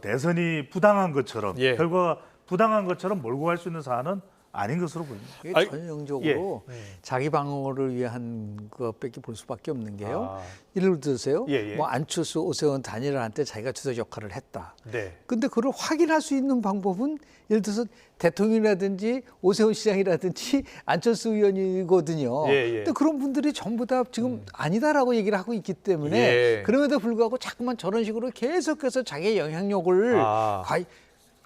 대선이 부당한 것처럼 결과가 부당한 것처럼 몰고 갈 수 있는 사안은 아닌 것으로 보입니다. 이게 전형적으로 자기 방어를 위한 것밖에 볼 수밖에 없는 게요. 예를 들으세요. 뭐 안철수, 오세훈 단일화한테 자기가 주도적 역할을 했다. 근데 그걸 확인할 수 있는 방법은 예를 들어서 대통령이라든지 오세훈 시장이라든지 안철수 의원이거든요. 근데 그런 분들이 전부 다 지금 아니다라고 얘기를 하고 있기 때문에 그럼에도 불구하고 자꾸만 저런 식으로 계속해서 자기의 영향력을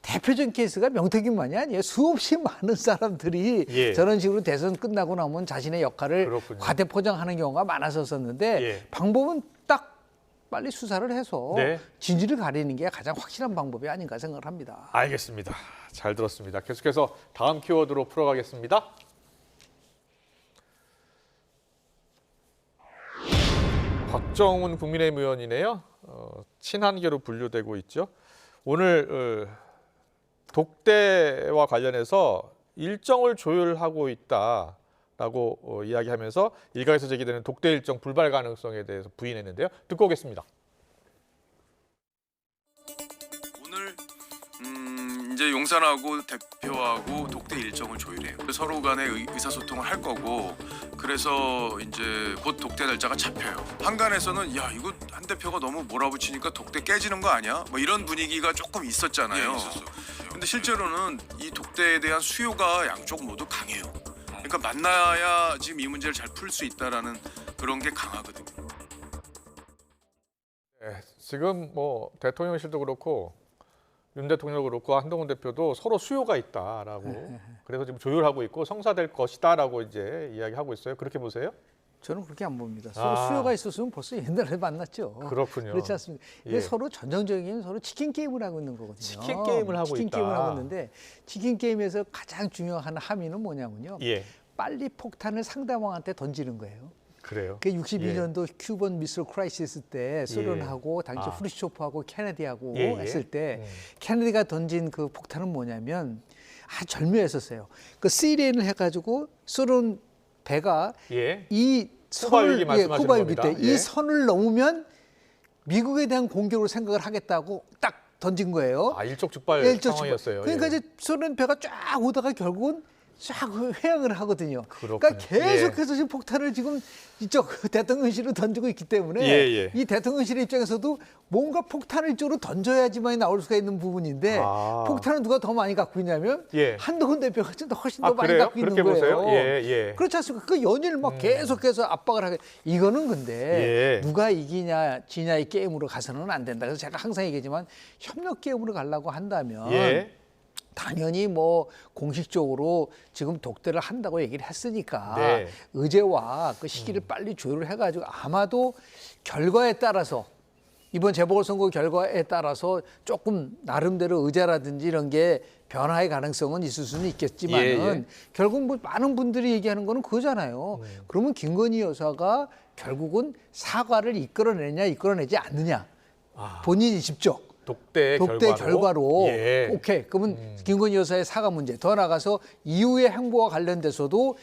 대표적인 케이스가 명태균만이 아니에요. 수없이 많은 사람들이 저런 식으로 대선 끝나고 나면 자신의 역할을 과대 포장하는 경우가 많았었는데 방법은 딱 빨리 수사를 해서 진실을 가리는 게 가장 확실한 방법이 아닌가 생각을 합니다. 알겠습니다. 잘 들었습니다. 계속해서 다음 키워드로 풀어가겠습니다. 박정훈 국민의힘 의원이네요. 친한계로 분류되고 있죠. 오늘 독대와 관련해서 일정을 조율하고 있다라고 이야기하면서 일각에서 제기되는 독대 일정 불발 가능성에 대해서 부인했는데요. 듣고 오겠습니다. 오늘 이제 용산하고 대표하고 독대 일정을 조율해요. 서로 간에 의사소통을 할 거고 그래서 이제 곧 독대 날짜가 잡혀요. 한간에서는 야 이거 한 대표가 너무 몰아붙이니까 독대 깨지는 거 아니야? 뭐 이런 분위기가 조금 있었잖아요. 근데 실제로는 이 독대에 대한 수요가 양쪽 모두 강해요. 그러니까 만나야 지금 이 문제를 잘 풀 수 있다라는 그런 게 강하거든요. 지금 뭐 대통령실도 그렇고 윤 대통령도 그렇고 한동훈 대표도 서로 수요가 있다라고 그래서 지금 조율하고 있고 성사될 것이다라고 이제 이야기하고 있어요. 그렇게 보세요? 저는 그렇게 안 봅니다. 서로 수요가 있었으면 벌써 옛날에 만났죠. 그렇군요. 그렇지 않습니까? 이게 서로 전형적인 서로 치킨 게임을 하고 있는 거거든요. 치킨 게임을 하고 치킨 게임을 하고 있는데 치킨 게임에서 가장 중요한 함의는 뭐냐면요. 빨리 폭탄을 상대방한테 던지는 거예요. 그래요. 그 62년도 큐번 미술 크라이시스 때 소련하고 당시 후르시초프하고 케네디하고 했을 때 케네디가 던진 그 폭탄은 뭐냐면 아주 절묘했었어요. 그 시리엔을 해가지고 소련 배가 이 선을 쿠바 위기 때 이 선을 넘으면 미국에 대한 공격으로 생각을 하겠다고 딱 던진 거예요. 일촉즉발 상황이었어요. 그러니까 이제 소련 배가 쫙 오다가 결국은 쫙 회항을 하거든요. 그러니까 계속해서 지금 폭탄을 지금 이쪽 대통령실로 던지고 있기 때문에 이 대통령실 입장에서도 뭔가 폭탄을 이쪽으로 던져야지만 나올 수가 있는 부분인데 폭탄은 누가 더 많이 갖고 있냐면 한동훈 대표가 훨씬 더 많이 갖고 있는 거예요. 그렇지 않습니까? 그 연일 막 계속해서 압박을 하게. 이거는 근데 누가 이기냐 지냐의 게임으로 가서는 안 된다. 그래서 제가 항상 얘기하지만 협력 게임으로 가려고 한다면 당연히 뭐 공식적으로 지금 독대를 한다고 얘기를 했으니까 네. 의제와 그 시기를 빨리 조율을 해가지고 아마도 결과에 따라서 이번 재보궐선거 결과에 따라서 조금 나름대로 의제라든지 이런 게 변화의 가능성은 있을 수는 있겠지만은 예. 결국 뭐 많은 분들이 얘기하는 거는 그거잖아요. 그러면 김건희 여사가 결국은 사과를 이끌어내냐 이끌어내지 않느냐 본인이 직접 독대 결과로 예. 오케이 그러면 김건희 여사의 사과 문제 더 나가서 이후의 행보와 관련돼서도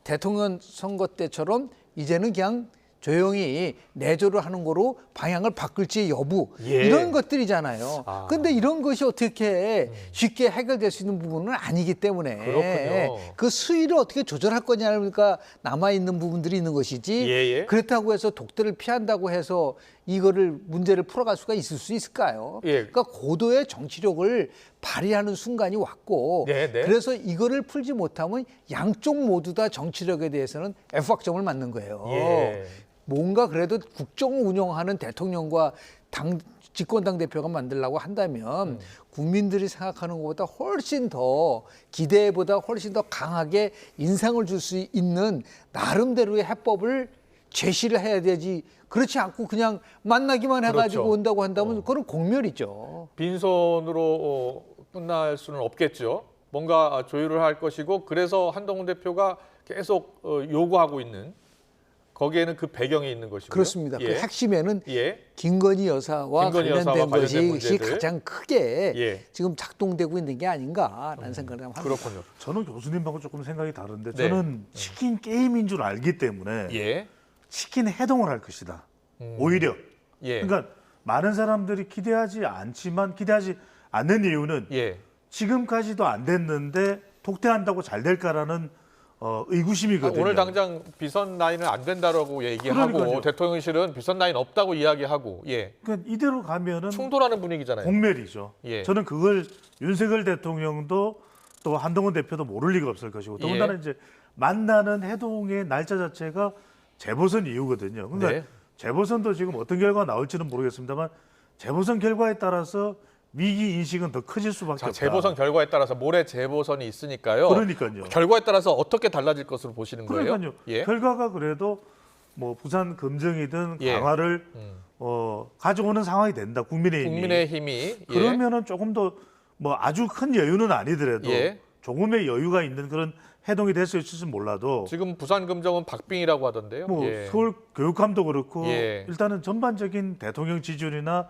대통령 선거 때처럼 이제는 그냥 조용히 내조를 하는 거로 방향을 바꿀지 여부 예. 이런 것들이잖아요. 근데 이런 것이 어떻게 쉽게 해결될 수 있는 부분은 아니기 때문에 그렇군요. 그 수위를 어떻게 조절할 거냐니까 남아있는 부분들이 있는 것이지 예. 그렇다고 해서 독대를 피한다고 해서 이거를 문제를 풀어갈 수가 있을 수 있을까요? 예. 그러니까 고도의 정치력을 발휘하는 순간이 왔고 네. 그래서 이거를 풀지 못하면 양쪽 모두 다 정치력에 대해서는 F확점을 맞는 거예요. 예. 뭔가 그래도 국정을 운영하는 대통령과 집권당 대표가 만들려고 한다면 국민들이 생각하는 것보다 훨씬 더 기대보다 훨씬 더 강하게 인상을 줄 수 있는 나름대로의 해법을 제시를 해야 되지 그렇지 않고 그냥 만나기만 해가지고 그렇죠. 온다고 한다면 그건 공멸이죠. 빈손으로 끝날 수는 없겠죠. 뭔가 조율을 할 것이고 그래서 한동훈 대표가 계속 요구하고 있는 거기에는 그 배경이 있는 것이고요. 그렇습니다. 예. 그 핵심에는 예. 김건희 여사와 관련된 것이 문제들. 가장 크게 예. 지금 작동되고 있는 게 아닌가라는 생각을 합니다. 그렇군요. 저는 교수님하고 조금 생각이 다른데 네. 저는 치킨 게임인 줄 알기 때문에 예. 치킨 해동을 할 것이다. 오히려. 예. 그러니까 많은 사람들이 기대하지 않는 이유는 예. 지금까지도 안 됐는데 독대한다고 잘 될까라는 의구심이거든요. 오늘 당장 비선 라인은 안 된다라고 얘기하고 그러니까요. 대통령실은 비선 라인 없다고 이야기하고 예. 그러니까 이대로 가면은 충돌하는 분위기잖아요. 공멸이죠. 예. 저는 그걸 윤석열 대통령도 또 한동훈 대표도 모를 리가 없을 것이고 더군다나 예. 이제 만나는 해동의 날짜 자체가 재보선 이후거든요. 그러니까 네. 재보선도 지금 어떤 결과가 나올지는 모르겠습니다만 재보선 결과에 따라서 위기 인식은 더 커질 수밖에 자, 없다. 재보선 결과에 따라서 모레 재보선이 있으니까요. 그러니까요. 결과에 따라서 어떻게 달라질 것으로 보시는 거예요? 그러니까요. 예. 결과가 그래도 뭐 부산 금정이든 예. 강화를 가져오는 상황이 된다. 국민의힘이. 국민의힘이 예. 그러면은 조금 더 뭐 아주 큰 여유는 아니더라도 예. 조금의 여유가 있는 그런 해동이 될 수 있을지 몰라도 지금 부산 금정은 박빙이라고 하던데요. 뭐 예. 서울 교육감도 그렇고 예. 일단은 전반적인 대통령 지지율이나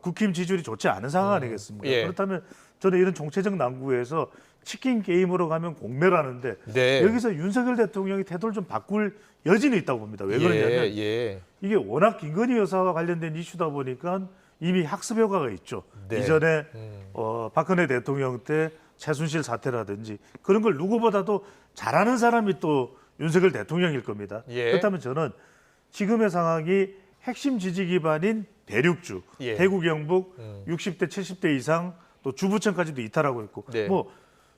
국힘 지지율이 좋지 않은 상황 아니겠습니까? 예. 그렇다면 저는 이런 정체적 난구에서 치킨 게임으로 가면 공멸하는데 네. 여기서 윤석열 대통령이 태도를 좀 바꿀 여지는 있다고 봅니다. 왜 그러냐면 예. 이게 워낙 김건희 여사와 관련된 이슈다 보니까 이미 학습 효과가 있죠. 네. 이전에 박근혜 대통령 때 최순실 사태라든지 그런 걸 누구보다도 잘하는 사람이 또 윤석열 대통령일 겁니다. 예. 그렇다면 저는 지금의 상황이 핵심 지지 기반인 대륙주, 예. 대구 경북 60대 70대 이상 또 주부청까지도 이탈하고 있고 네. 뭐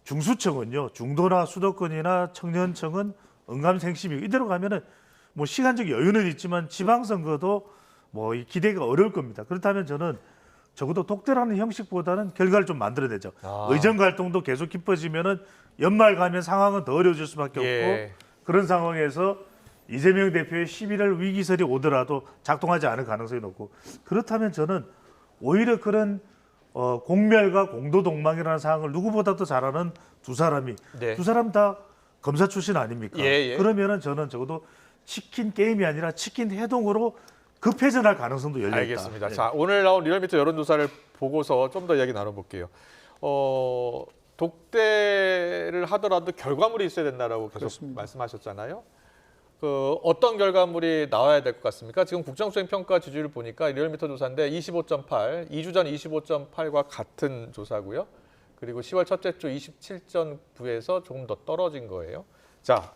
중수청은요 중도나 수도권이나 청년청은 응감생심이고 이대로 가면은 뭐 시간적 여유는 있지만 지방선거도 뭐 이 기대가 어려울 겁니다. 그렇다면 저는 적어도 독대라는 형식보다는 결과를 좀 만들어내죠. 의정 갈등도 계속 깊어지면은 연말 가면 상황은 더 어려워질 수밖에 예. 없고 그런 상황에서 이재명 대표의 11월 위기설이 오더라도 작동하지 않을 가능성이 높고 그렇다면 저는 오히려 그런 공멸과 공도동망이라는 상황을 누구보다도 잘 아는 두 사람이 네. 두 사람 다 검사 출신 아닙니까? 예. 그러면은 저는 적어도 치킨 게임이 아니라 치킨 해동으로 급회전할 가능성도 열려 있다. 알겠습니다. 네. 자, 오늘 나온 리얼미터 여론조사를 보고서 좀 더 이야기 나눠볼게요. 독대를 하더라도 결과물이 있어야 된다라고 계속 그렇습니다. 말씀하셨잖아요. 어떤 결과물이 나와야 될 것 같습니까? 지금 국정수행평가 지지율 보니까 리얼미터 조사인데 25.8, 2주 전 25.8과 같은 조사고요. 그리고 10월 첫째 주 27.9에서 조금 더 떨어진 거예요. 자,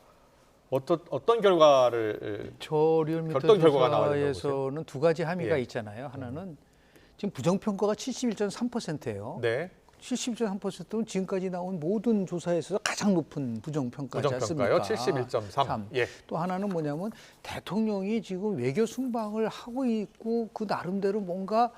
어떤 결과를 저 리얼미터 결정 결과가 나와야 된다고 조사에서는 두 가지 함의가 예. 있잖아요. 하나는 지금 부정평가가 71.3%예요. 네. 71.3%는 지금까지 나온 모든 조사에서 가장 높은 부정평가지 부정평가요? 않습니까? 71.3. 예. 또 하나는 뭐냐면 대통령이 지금 외교 순방을 하고 있고 그 나름대로 뭔가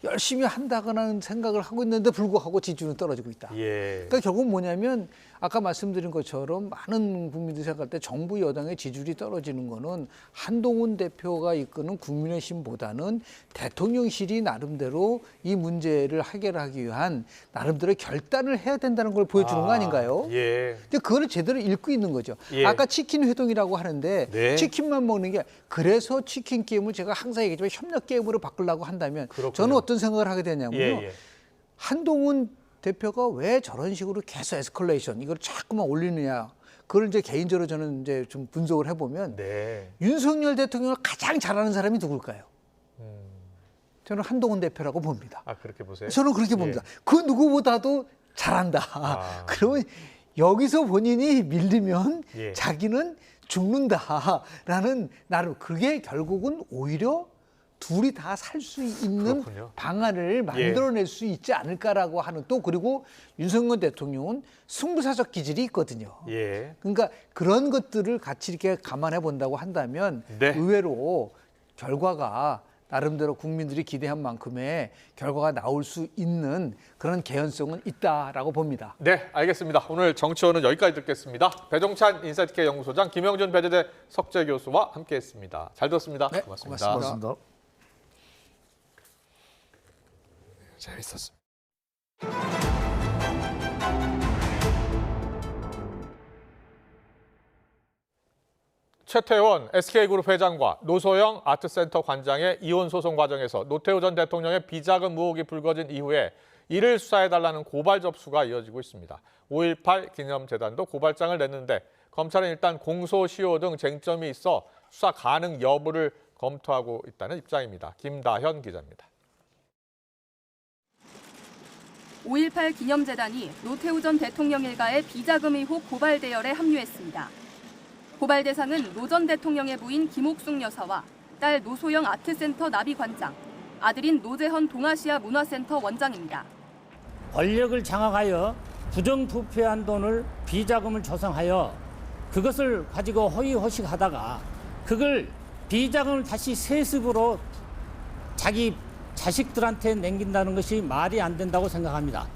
열심히 한다거나 생각을 하고 있는데 불구하고 지지율은 떨어지고 있다. 그러니까 결국 뭐냐면 아까 말씀드린 것처럼 많은 국민들이 생각할 때 정부 여당의 지지율이 떨어지는 거는 한동훈 대표가 이끄는 국민의힘보다는 대통령실이 나름대로 이 문제를 해결하기 위한 나름대로 결단을 해야 된다는 걸 보여주는 거 아닌가요? 근데 그거를 제대로 읽고 있는 거죠. 아까 치킨 회동이라고 하는데 치킨만 먹는 게 그래서 치킨 게임을 제가 항상 얘기하지만 협력 게임으로 바꾸려고 한다면 저는 어떤 생각을 하게 되냐면요. 한동훈 대표가 왜 저런 식으로 계속 에스컬레이션 이걸 자꾸만 올리느냐. 그걸 이제 개인적으로 저는 이제 좀 분석을 해보면 윤석열 대통령을 가장 잘하는 사람이 누굴까요? 저는 한동훈 대표라고 봅니다. 그렇게 보세요? 저는 그렇게 봅니다. 그 누구보다도 잘한다. 그러면 여기서 본인이 밀리면 자기는 죽는다라는 나름 그게 결국은 오히려 둘이 다 살 수 있는 방안을 만들어낼 수 있지 않을까라고 하는 또 그리고 윤석열 대통령은 승부사적 기질이 있거든요. 그러니까 그런 것들을 같이 이렇게 감안해 본다고 한다면 의외로 결과가 나름대로 국민들이 기대한 만큼의 결과가 나올 수 있는 그런 개연성은 있다라고 봅니다. 네, 알겠습니다. 오늘 정치원은 여기까지 듣겠습니다. 배종찬 인사이트K 연구소장, 김영준 배재대 석재교수와 함께했습니다. 잘 들었습니다. 네, 고맙습니다. 고맙습니다. 재밌었습니다. 최태원 SK그룹 회장과 노소영 아트센터 관장의 이혼 소송 과정에서 노태우 전 대통령의 비자금 의혹이 불거진 이후에 이를 수사해달라는 고발 접수가 이어지고 있습니다. 5.18 기념재단도 고발장을 냈는데 검찰은 일단 공소시효 등 쟁점이 있어 수사 가능 여부를 검토하고 있다는 입장입니다. 김다현 기자입니다. 5.18 기념재단이 노태우 전 대통령 일가의 비자금 의혹 고발 대열에 합류했습니다. 고발 대상은 노 전 대통령의 부인 김옥숙 여사와 딸 노소영 아트센터 나비관장, 아들인 노재헌 동아시아 문화센터 원장입니다. 권력을 장악하여 부정부패한 돈을 비자금을 조성하여 그것을 가지고 허위허식하다가 그걸 비자금을 다시 세습으로 자기 자식들한테 남긴다는 것이 말이 안 된다고 생각합니다.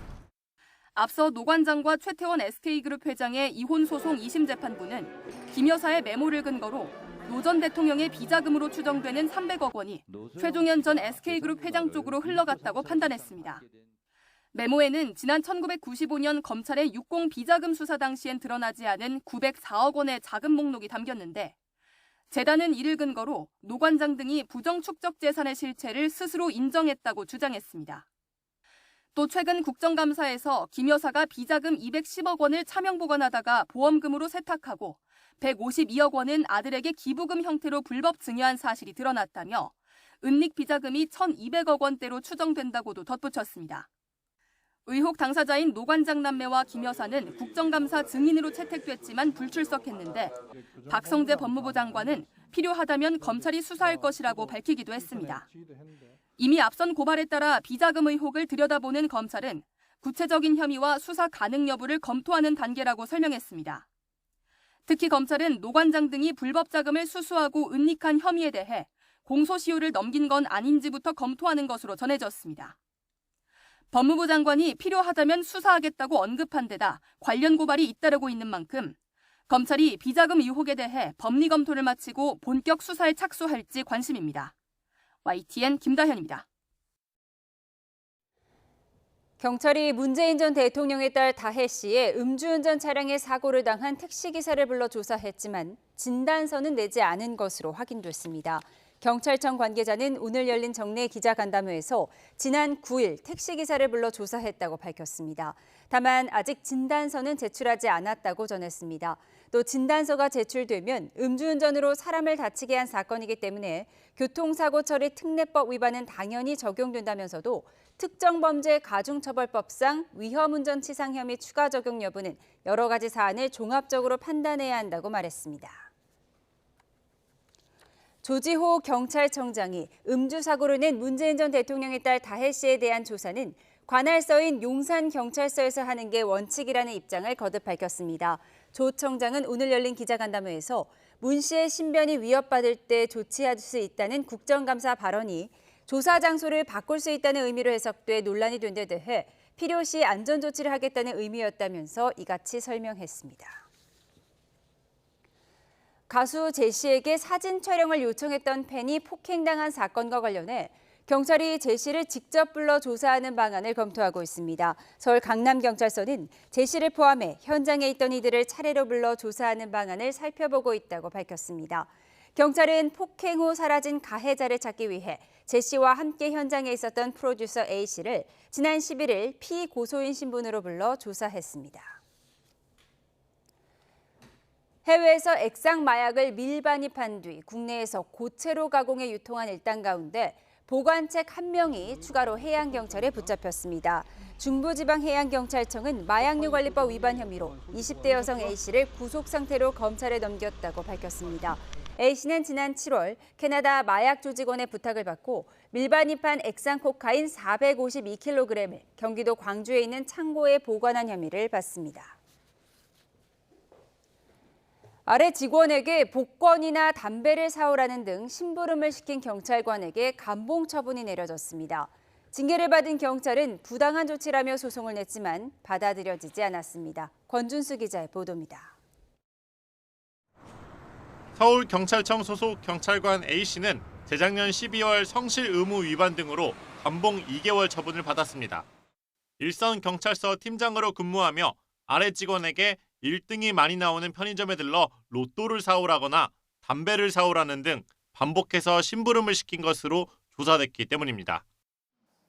앞서 노 관장과 최태원 SK그룹 회장의 이혼 소송 2심 재판부는 김 여사의 메모를 근거로 노 전 대통령의 비자금으로 추정되는 300억 원이 최종현 전 SK그룹 회장 쪽으로 흘러갔다고 판단했습니다. 메모에는 지난 1995년 검찰의 60 비자금 수사 당시엔 드러나지 않은 904억 원의 자금 목록이 담겼는데 재단은 이를 근거로 노 관장 등이 부정축적 재산의 실체를 스스로 인정했다고 주장했습니다. 또 최근 국정감사에서 김 여사가 비자금 210억 원을 차명 보관하다가 보험금으로 세탁하고 152억 원은 아들에게 기부금 형태로 불법 증여한 사실이 드러났다며 은닉 비자금이 1,200억 원대로 추정된다고도 덧붙였습니다. 의혹 당사자인 노 관장 남매와 김 여사는 국정감사 증인으로 채택됐지만 불출석했는데 박성재 법무부 장관은 필요하다면 검찰이 수사할 것이라고 밝히기도 했습니다. 이미 앞선 고발에 따라 비자금 의혹을 들여다보는 검찰은 구체적인 혐의와 수사 가능 여부를 검토하는 단계라고 설명했습니다. 특히 검찰은 노 관장 등이 불법 자금을 수수하고 은닉한 혐의에 대해 공소시효를 넘긴 건 아닌지부터 검토하는 것으로 전해졌습니다. 법무부 장관이 필요하다면 수사하겠다고 언급한 데다 관련 고발이 잇따르고 있는 만큼 검찰이 비자금 의혹에 대해 법리 검토를 마치고 본격 수사에 착수할지 관심입니다. YTN 김다현입니다. 경찰이 문재인 전 대통령의 딸 다혜 씨의 음주운전 차량에 사고를 당한 택시기사를 불러 조사했지만 진단서는 내지 않은 것으로 확인됐습니다. 경찰청 관계자는 오늘 열린 정례 기자간담회에서 지난 9일 택시기사를 불러 조사했다고 밝혔습니다. 다만 아직 진단서는 제출하지 않았다고 전했습니다. 또 진단서가 제출되면 음주운전으로 사람을 다치게 한 사건이기 때문에 교통사고처리 특례법 위반은 당연히 적용된다면서도 특정범죄 가중처벌법상 위험운전치상 혐의 추가 적용 여부는 여러 가지 사안을 종합적으로 판단해야 한다고 말했습니다. 조지호 경찰청장이 음주사고로 낸 문재인 전 대통령의 딸 다혜 씨에 대한 조사는 관할서인 용산경찰서에서 하는 게 원칙이라는 입장을 거듭 밝혔습니다. 조 청장은 오늘 열린 기자간담회에서 문 씨의 신변이 위협받을 때 조치할 수 있다는 국정감사 발언이 조사 장소를 바꿀 수 있다는 의미로 해석돼 논란이 된 데 대해 필요시 안전 조치를 하겠다는 의미였다면서 이같이 설명했습니다. 가수 제시에게 사진 촬영을 요청했던 팬이 폭행당한 사건과 관련해 경찰이 제시를 직접 불러 조사하는 방안을 검토하고 있습니다. 서울 강남경찰서는 제시를 포함해 현장에 있던 이들을 차례로 불러 조사하는 방안을 살펴보고 있다고 밝혔습니다. 경찰은 폭행 후 사라진 가해자를 찾기 위해 제시와 함께 현장에 있었던 프로듀서 A씨를 지난 11일 피고소인 신분으로 불러 조사했습니다. 해외에서 액상 마약을 밀반입한 뒤 국내에서 고체로 가공해 유통한 일당 가운데 보관책 1명이 추가로 해양경찰에 붙잡혔습니다. 중부지방해양경찰청은 마약류관리법 위반 혐의로 20대 여성 A씨를 구속 상태로 검찰에 넘겼다고 밝혔습니다. A씨는 지난 7월 캐나다 마약 조직원의 부탁을 받고 밀반입한 액상 코카인 452kg을 경기도 광주에 있는 창고에 보관한 혐의를 받습니다. 아래 직원에게 복권이나 담배를 사오라는 등 심부름을 시킨 경찰관에게 감봉 처분이 내려졌습니다. 징계를 받은 경찰은 부당한 조치라며 소송을 냈지만 받아들여지지 않았습니다. 권준수 기자의 보도입니다. 서울경찰청 소속 경찰관 A씨는 재작년 12월 성실 의무 위반 등으로 감봉 2개월 처분을 받았습니다. 일선경찰서 팀장으로 근무하며 아래 직원에게 1등이 많이 나오는 편의점에 들러 로또를 사오라거나 담배를 사오라는 등 반복해서 심부름을 시킨 것으로 조사됐기 때문입니다.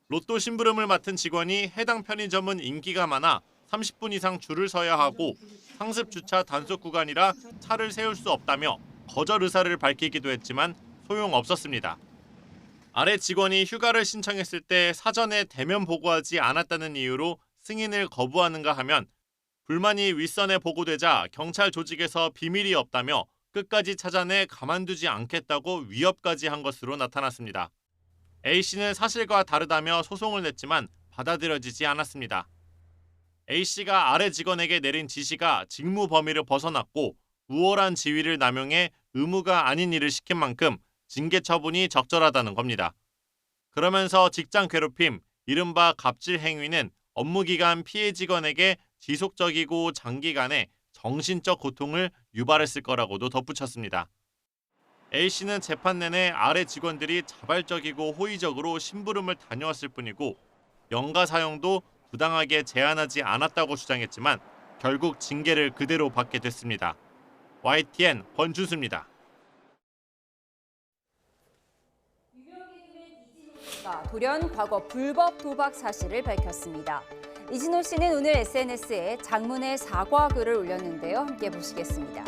로또 심부름을 맡은 직원이 해당 편의점은 인기가 많아 30분 이상 줄을 서야 하고 상습 주차 단속 구간이라 차를 세울 수 없다며 거절 의사를 밝히기도 했지만 소용없었습니다. 아래 직원이 휴가를 신청했을 때 사전에 대면 보고하지 않았다는 이유로 승인을 거부하는가 하면 불만이 윗선에 보고되자 경찰 조직에서 비밀이 없다며 끝까지 찾아내 가만두지 않겠다고 위협까지 한 것으로 나타났습니다. A씨는 사실과 다르다며 소송을 냈지만 받아들여지지 않았습니다. A씨가 아래 직원에게 내린 지시가 직무 범위를 벗어났고 우월한 지위를 남용해 의무가 아닌 일을 시킨 만큼 징계 처분이 적절하다는 겁니다. 그러면서 직장 괴롭힘, 이른바 갑질 행위는 업무기간 피해 직원에게 지속적이고 장기간의 정신적 고통을 유발했을 거라고도 덧붙였습니다. A씨는 재판 내내 아래 직원들이 자발적이고 호의적으로 심부름을 다녀왔을 뿐이고 연가 사용도 부당하게 제한하지 않았다고 주장했지만 결국 징계를 그대로 받게 됐습니다. YTN 권준수입니다. 돌연 과거 불법 도박 사실을 밝혔습니다. 이진호 씨는 오늘 SNS에 장문의 사과 글을 올렸는데요. 함께 보시겠습니다.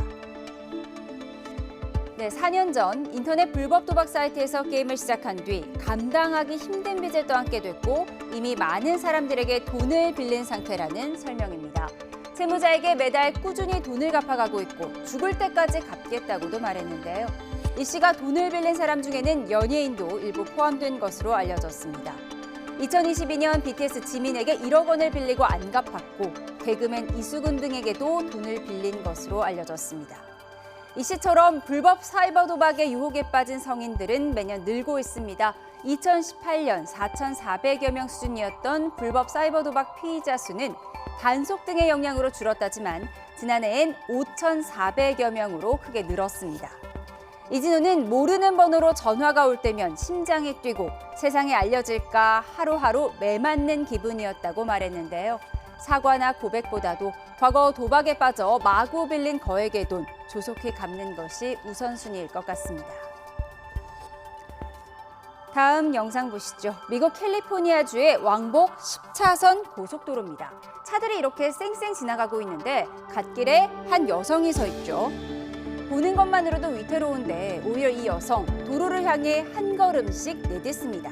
네, 4년 전 인터넷 불법 도박 사이트에서 게임을 시작한 뒤 감당하기 힘든 빚을 떠안게 됐고 이미 많은 사람들에게 돈을 빌린 상태라는 설명입니다. 채무자에게 매달 꾸준히 돈을 갚아가고 있고 죽을 때까지 갚겠다고도 말했는데요. 이 씨가 돈을 빌린 사람 중에는 연예인도 일부 포함된 것으로 알려졌습니다. 2022년 BTS 지민에게 1억 원을 빌리고 안 갚았고 개그맨 이수근 등에게도 돈을 빌린 것으로 알려졌습니다. 이 씨처럼 불법 사이버 도박의 유혹에 빠진 성인들은 매년 늘고 있습니다. 2018년 4,400여 명 수준이었던 불법 사이버 도박 피의자 수는 단속 등의 영향으로 줄었다지만 지난해엔 5,400여 명으로 크게 늘었습니다. 이진호는 모르는 번호로 전화가 올 때면 심장이 뛰고 세상에 알려질까 하루하루 매맞는 기분이었다고 말했는데요. 사과나 고백보다도 과거 도박에 빠져 마구 빌린 거액의 돈 조속히 갚는 것이 우선순위일 것 같습니다. 다음 영상 보시죠. 미국 캘리포니아주의 왕복 10차선 고속도로입니다. 차들이 이렇게 쌩쌩 지나가고 있는데 갓길에 한 여성이 서 있죠. 보는 것만으로도 위태로운데 오히려 이 여성 도로를 향해 한 걸음씩 내딛습니다.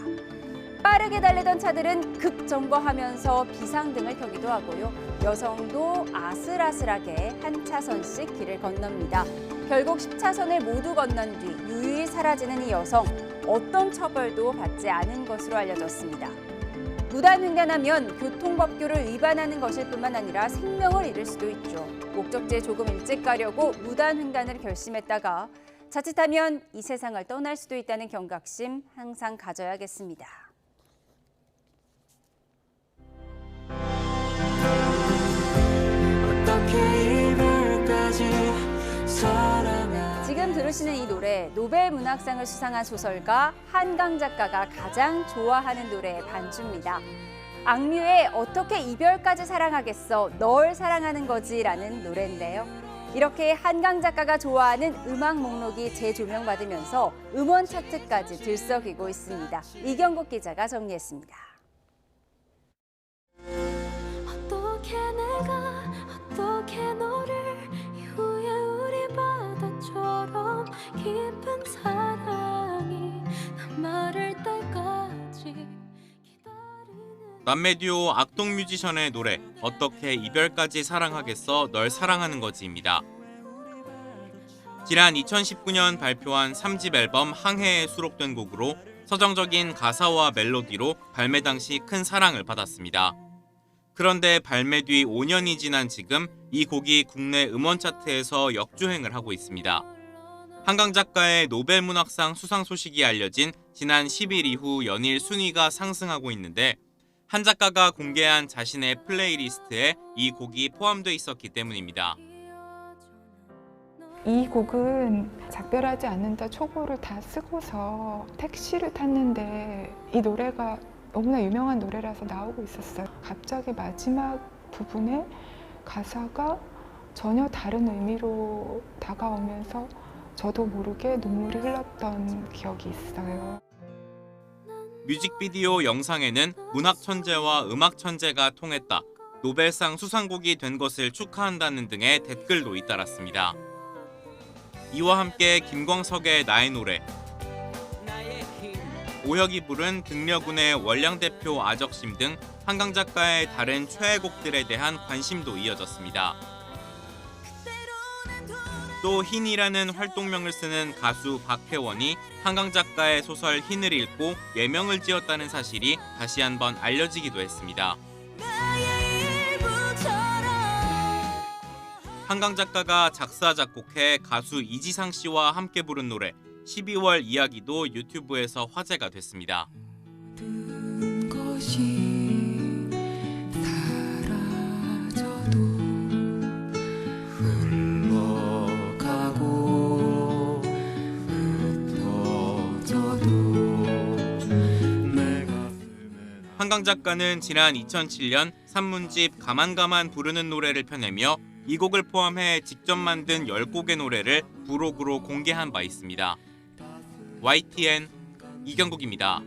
빠르게 달리던 차들은 급정거하면서 비상등을 켜기도 하고요. 여성도 아슬아슬하게 한 차선씩 길을 건넙니다. 결국 10차선을 모두 건넌 뒤 유유히 사라지는 이 여성, 어떤 처벌도 받지 않은 것으로 알려졌습니다. 무단횡단하면 교통법규를 위반하는 것일 뿐만 아니라 생명을 잃을 수도 있죠. 목적지에 조금 일찍 가려고 무단횡단을 결심했다가 자칫하면 이 세상을 떠날 수도 있다는 경각심 항상 가져야겠습니다. 지금 들으시는 이 노래, 노벨 문학상을 수상한 소설가 한강 작가가 가장 좋아하는 노래의 반주입니다. 악뮤의 어떻게 이별까지 사랑하겠어, 널 사랑하는 거지라는 노래인데요. 이렇게 한강 작가가 좋아하는 음악 목록이 재조명받으면서 음원 차트까지 들썩이고 있습니다. 이경국 기자가 정리했습니다. 어떻게 내가 어떻게 너를 이후에 우리 바다처럼 깊은 사랑이 마를 때까지 남매 듀오 악동 뮤지션의 노래 어떻게 이별까지 사랑하겠어 널 사랑하는 거지입니다. 지난 2019년 발표한 3집 앨범 항해에 수록된 곡으로 서정적인 가사와 멜로디로 발매 당시 큰 사랑을 받았습니다. 그런데 발매 뒤 5년이 지난 지금 이 곡이 국내 음원 차트에서 역주행을 하고 있습니다. 한강 작가의 노벨 문학상 수상 소식이 알려진 지난 10일 이후 연일 순위가 상승하고 있는데 한 작가가 공개한 자신의 플레이리스트에 이 곡이 포함되어 있었기 때문입니다. 이 곡은 작별하지 않는다 초고를 다 쓰고서 택시를 탔는데 이 노래가 너무나 유명한 노래라서 나오고 있었어요. 갑자기 마지막 부분에 가사가 전혀 다른 의미로 다가오면서 저도 모르게 눈물이 흘렀던 기억이 있어요. 뮤직비디오 영상에는 문학 천재와 음악 천재가 통했다, 노벨상 수상곡이 된 것을 축하한다는 등의 댓글도 잇따랐습니다. 이와 함께 김광석의 나의 노래, 오혁이 부른 등려군의 월량대표 아적심 등 한강 작가의 다른 최애곡들에 대한 관심도 이어졌습니다. 또 흰이라는 활동명을 쓰는 가수 박혜원이 한강 작가의 소설 흰을 읽고 예명을 지었다는 사실이 다시 한번 알려지기도 했습니다. 한강 작가가 작사 작곡해 가수 이지상 씨와 함께 부른 노래 12월 이야기도 유튜브에서 화제가 됐습니다. 한강 작가는 지난 2007년 산문집 가만가만 부르는 노래를 펴내며 이 곡을 포함해 직접 만든 10곡의 노래를 부록으로 공개한 바 있습니다. YTN 이경국입니다.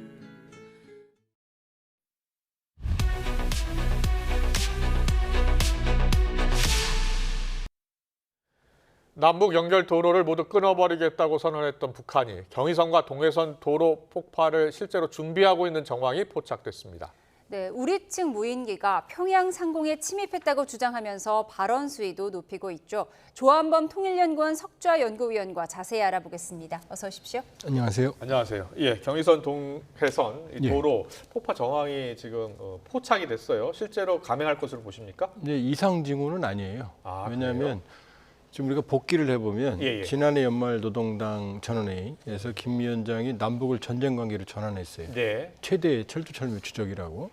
남북 연결 도로를 모두 끊어버리겠다고 선언했던 북한이 경의선과 동해선 도로 폭파를 실제로 준비하고 있는 정황이 포착됐습니다. 네, 우리 측 무인기가 평양 상공에 침입했다고 주장하면서 발언 수위도 높이고 있죠. 조한범 통일연구원 석좌 연구위원과 자세히 알아보겠습니다. 어서 오십시오. 안녕하세요. 안녕하세요. 예, 경의선 동해선 이 도로 폭파 정황이 지금 포착이 됐어요. 실제로 감행할 것으로 보십니까? 네, 이상 징후는 아니에요. 왜냐하면 그래요? 지금 우리가 복기를 해보면 예. 지난해 연말 노동당 전원회의에서 김 위원장이 남북을 전쟁 관계로 전환했어요. 네. 최대 철두철미 추적이라고.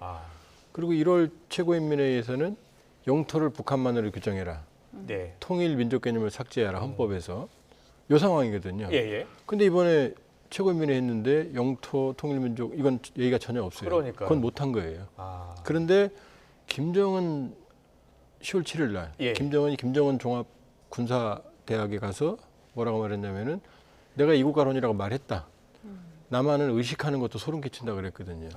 그리고 1월 최고인민회의에서는 영토를 북한만으로 규정해라. 네. 통일 민족 개념을 삭제하라 헌법에서. 요 상황이거든요. 예. 근데 이번에 최고인민회의 했는데 영토 통일 민족 이건 얘기가 전혀 없어요. 그러니까요. 그건 못한 거예요. 그런데 김정은 10월 7일 날 김정은이 김정은 종합 군사대학에 가서 뭐라고 말했냐면은 내가 이국가론이라고 말했다. 남한을 의식하는 것도 소름 끼친다 그랬거든요.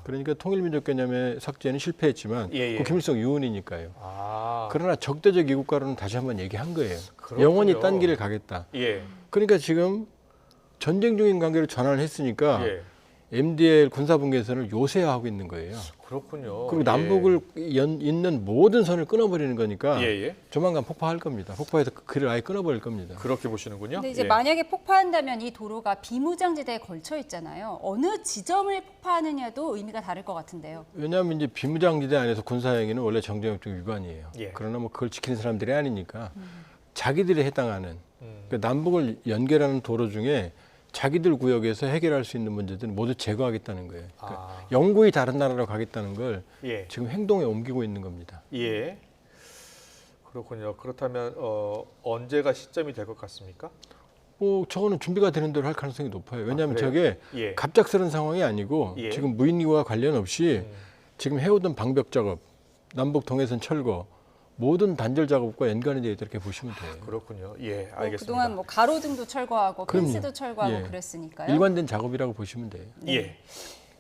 그러니까 통일민족 개념의 삭제는 실패했지만 그 김일성 유언이니까요. 그러나 적대적 이국가론은 다시 한번 얘기한 거예요. 그렇군요. 영원히 딴 길을 가겠다. 그러니까 지금 전쟁 중인 관계로 전환을 했으니까 MDL 군사분계선을 요새화하고 있는 거예요. 그렇군요. 그리고 남북을 잇는 모든 선을 끊어버리는 거니까 조만간 폭파할 겁니다. 폭파해서 그를 아예 끊어버릴 겁니다. 그렇게 보시는군요. 근데 이제 만약에 폭파한다면 이 도로가 비무장지대에 걸쳐 있잖아요. 어느 지점을 폭파하느냐도 의미가 다를 것 같은데요. 왜냐하면 이제 비무장지대 안에서 군사행위는 원래 정전협정 위반이에요. 그러나 뭐 그걸 지키는 사람들이 아니니까 자기들이 해당하는 그러니까 남북을 연결하는 도로 중에 자기들 구역에서 해결할 수 있는 문제들은 모두 제거하겠다는 거예요. 그러니까 영구히 다른 나라로 가겠다는 걸 예. 지금 행동에 옮기고 있는 겁니다. 예. 그렇군요. 그렇다면 언제가 시점이 될 것 같습니까? 뭐 저거는 준비가 되는 대로 할 가능성이 높아요. 왜냐하면 저게 예. 갑작스러운 상황이 아니고 예. 지금 무인기와 관련 없이 지금 해오던 방벽 작업, 남북 동해선 철거 모든 단절 작업과 연관이 되어 있다 이렇게 보시면 돼요. 그렇군요. 예, 알겠습니다. 그동안 뭐 가로등도 철거하고 그럼요. 펜스도 철거하고 예. 그랬으니까요. 일관된 작업이라고 보시면 돼요. 예.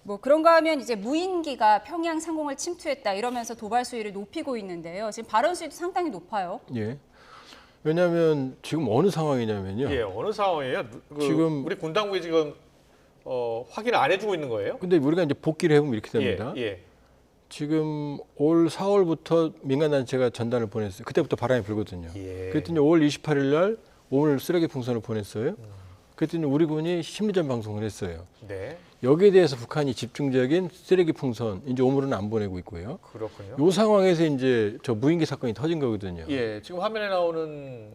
뭐 그런가 하면 이제 무인기가 평양 상공을 침투했다 이러면서 도발 수위를 높이고 있는데요. 지금 발언 수위도 상당히 높아요. 예. 왜냐하면 지금 어느 상황이냐면요. 예, 어느 상황이에요? 지금 우리 군 당국이 지금 확인 안 해주고 있는 거예요? 근데 우리가 이제 복귀를 해보면 이렇게 됩니다. 예. 지금 올 4월부터 민간단체가 전단을 보냈어요. 그때부터 바람이 불거든요. 예. 그랬더니 5월 28일 날 오늘 쓰레기 풍선을 보냈어요. 그랬더니 우리 군이 심리전 방송을 했어요. 네. 여기에 대해서 북한이 집중적인 쓰레기 풍선, 이제 오물은 안 보내고 있고요. 그렇군요. 이 상황에서 이제 저 무인기 사건이 터진 거거든요. 예, 지금 화면에 나오는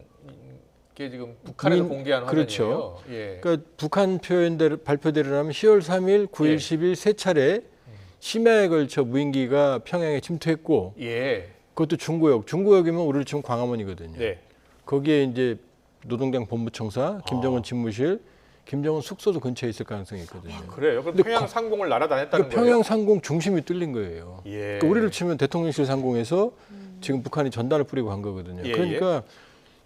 게 지금 북한에서 공개한 화면이에요. 그렇죠. 예. 그러니까 북한 표현대로 발표대로라면 10월 3일, 9일, 예. 10일 세 차례 심야에 걸쳐 무인기가 평양에 침투했고, 예. 그것도 중구역. 중구역이면 우리 지금 광화문이거든요. 네. 거기에 이제 노동당 본부청사, 김정은 집무실, 김정은 숙소도 근처에 있을 가능성이 있거든요. 그래요? 그럼 근데 평양 상공을 날아다녔다는 그러니까 거예요? 평양 상공 중심이 뚫린 거예요. 예. 그러니까 우리를 치면 대통령실 상공에서 지금 북한이 전단을 뿌리고 간 거거든요. 예, 그러니까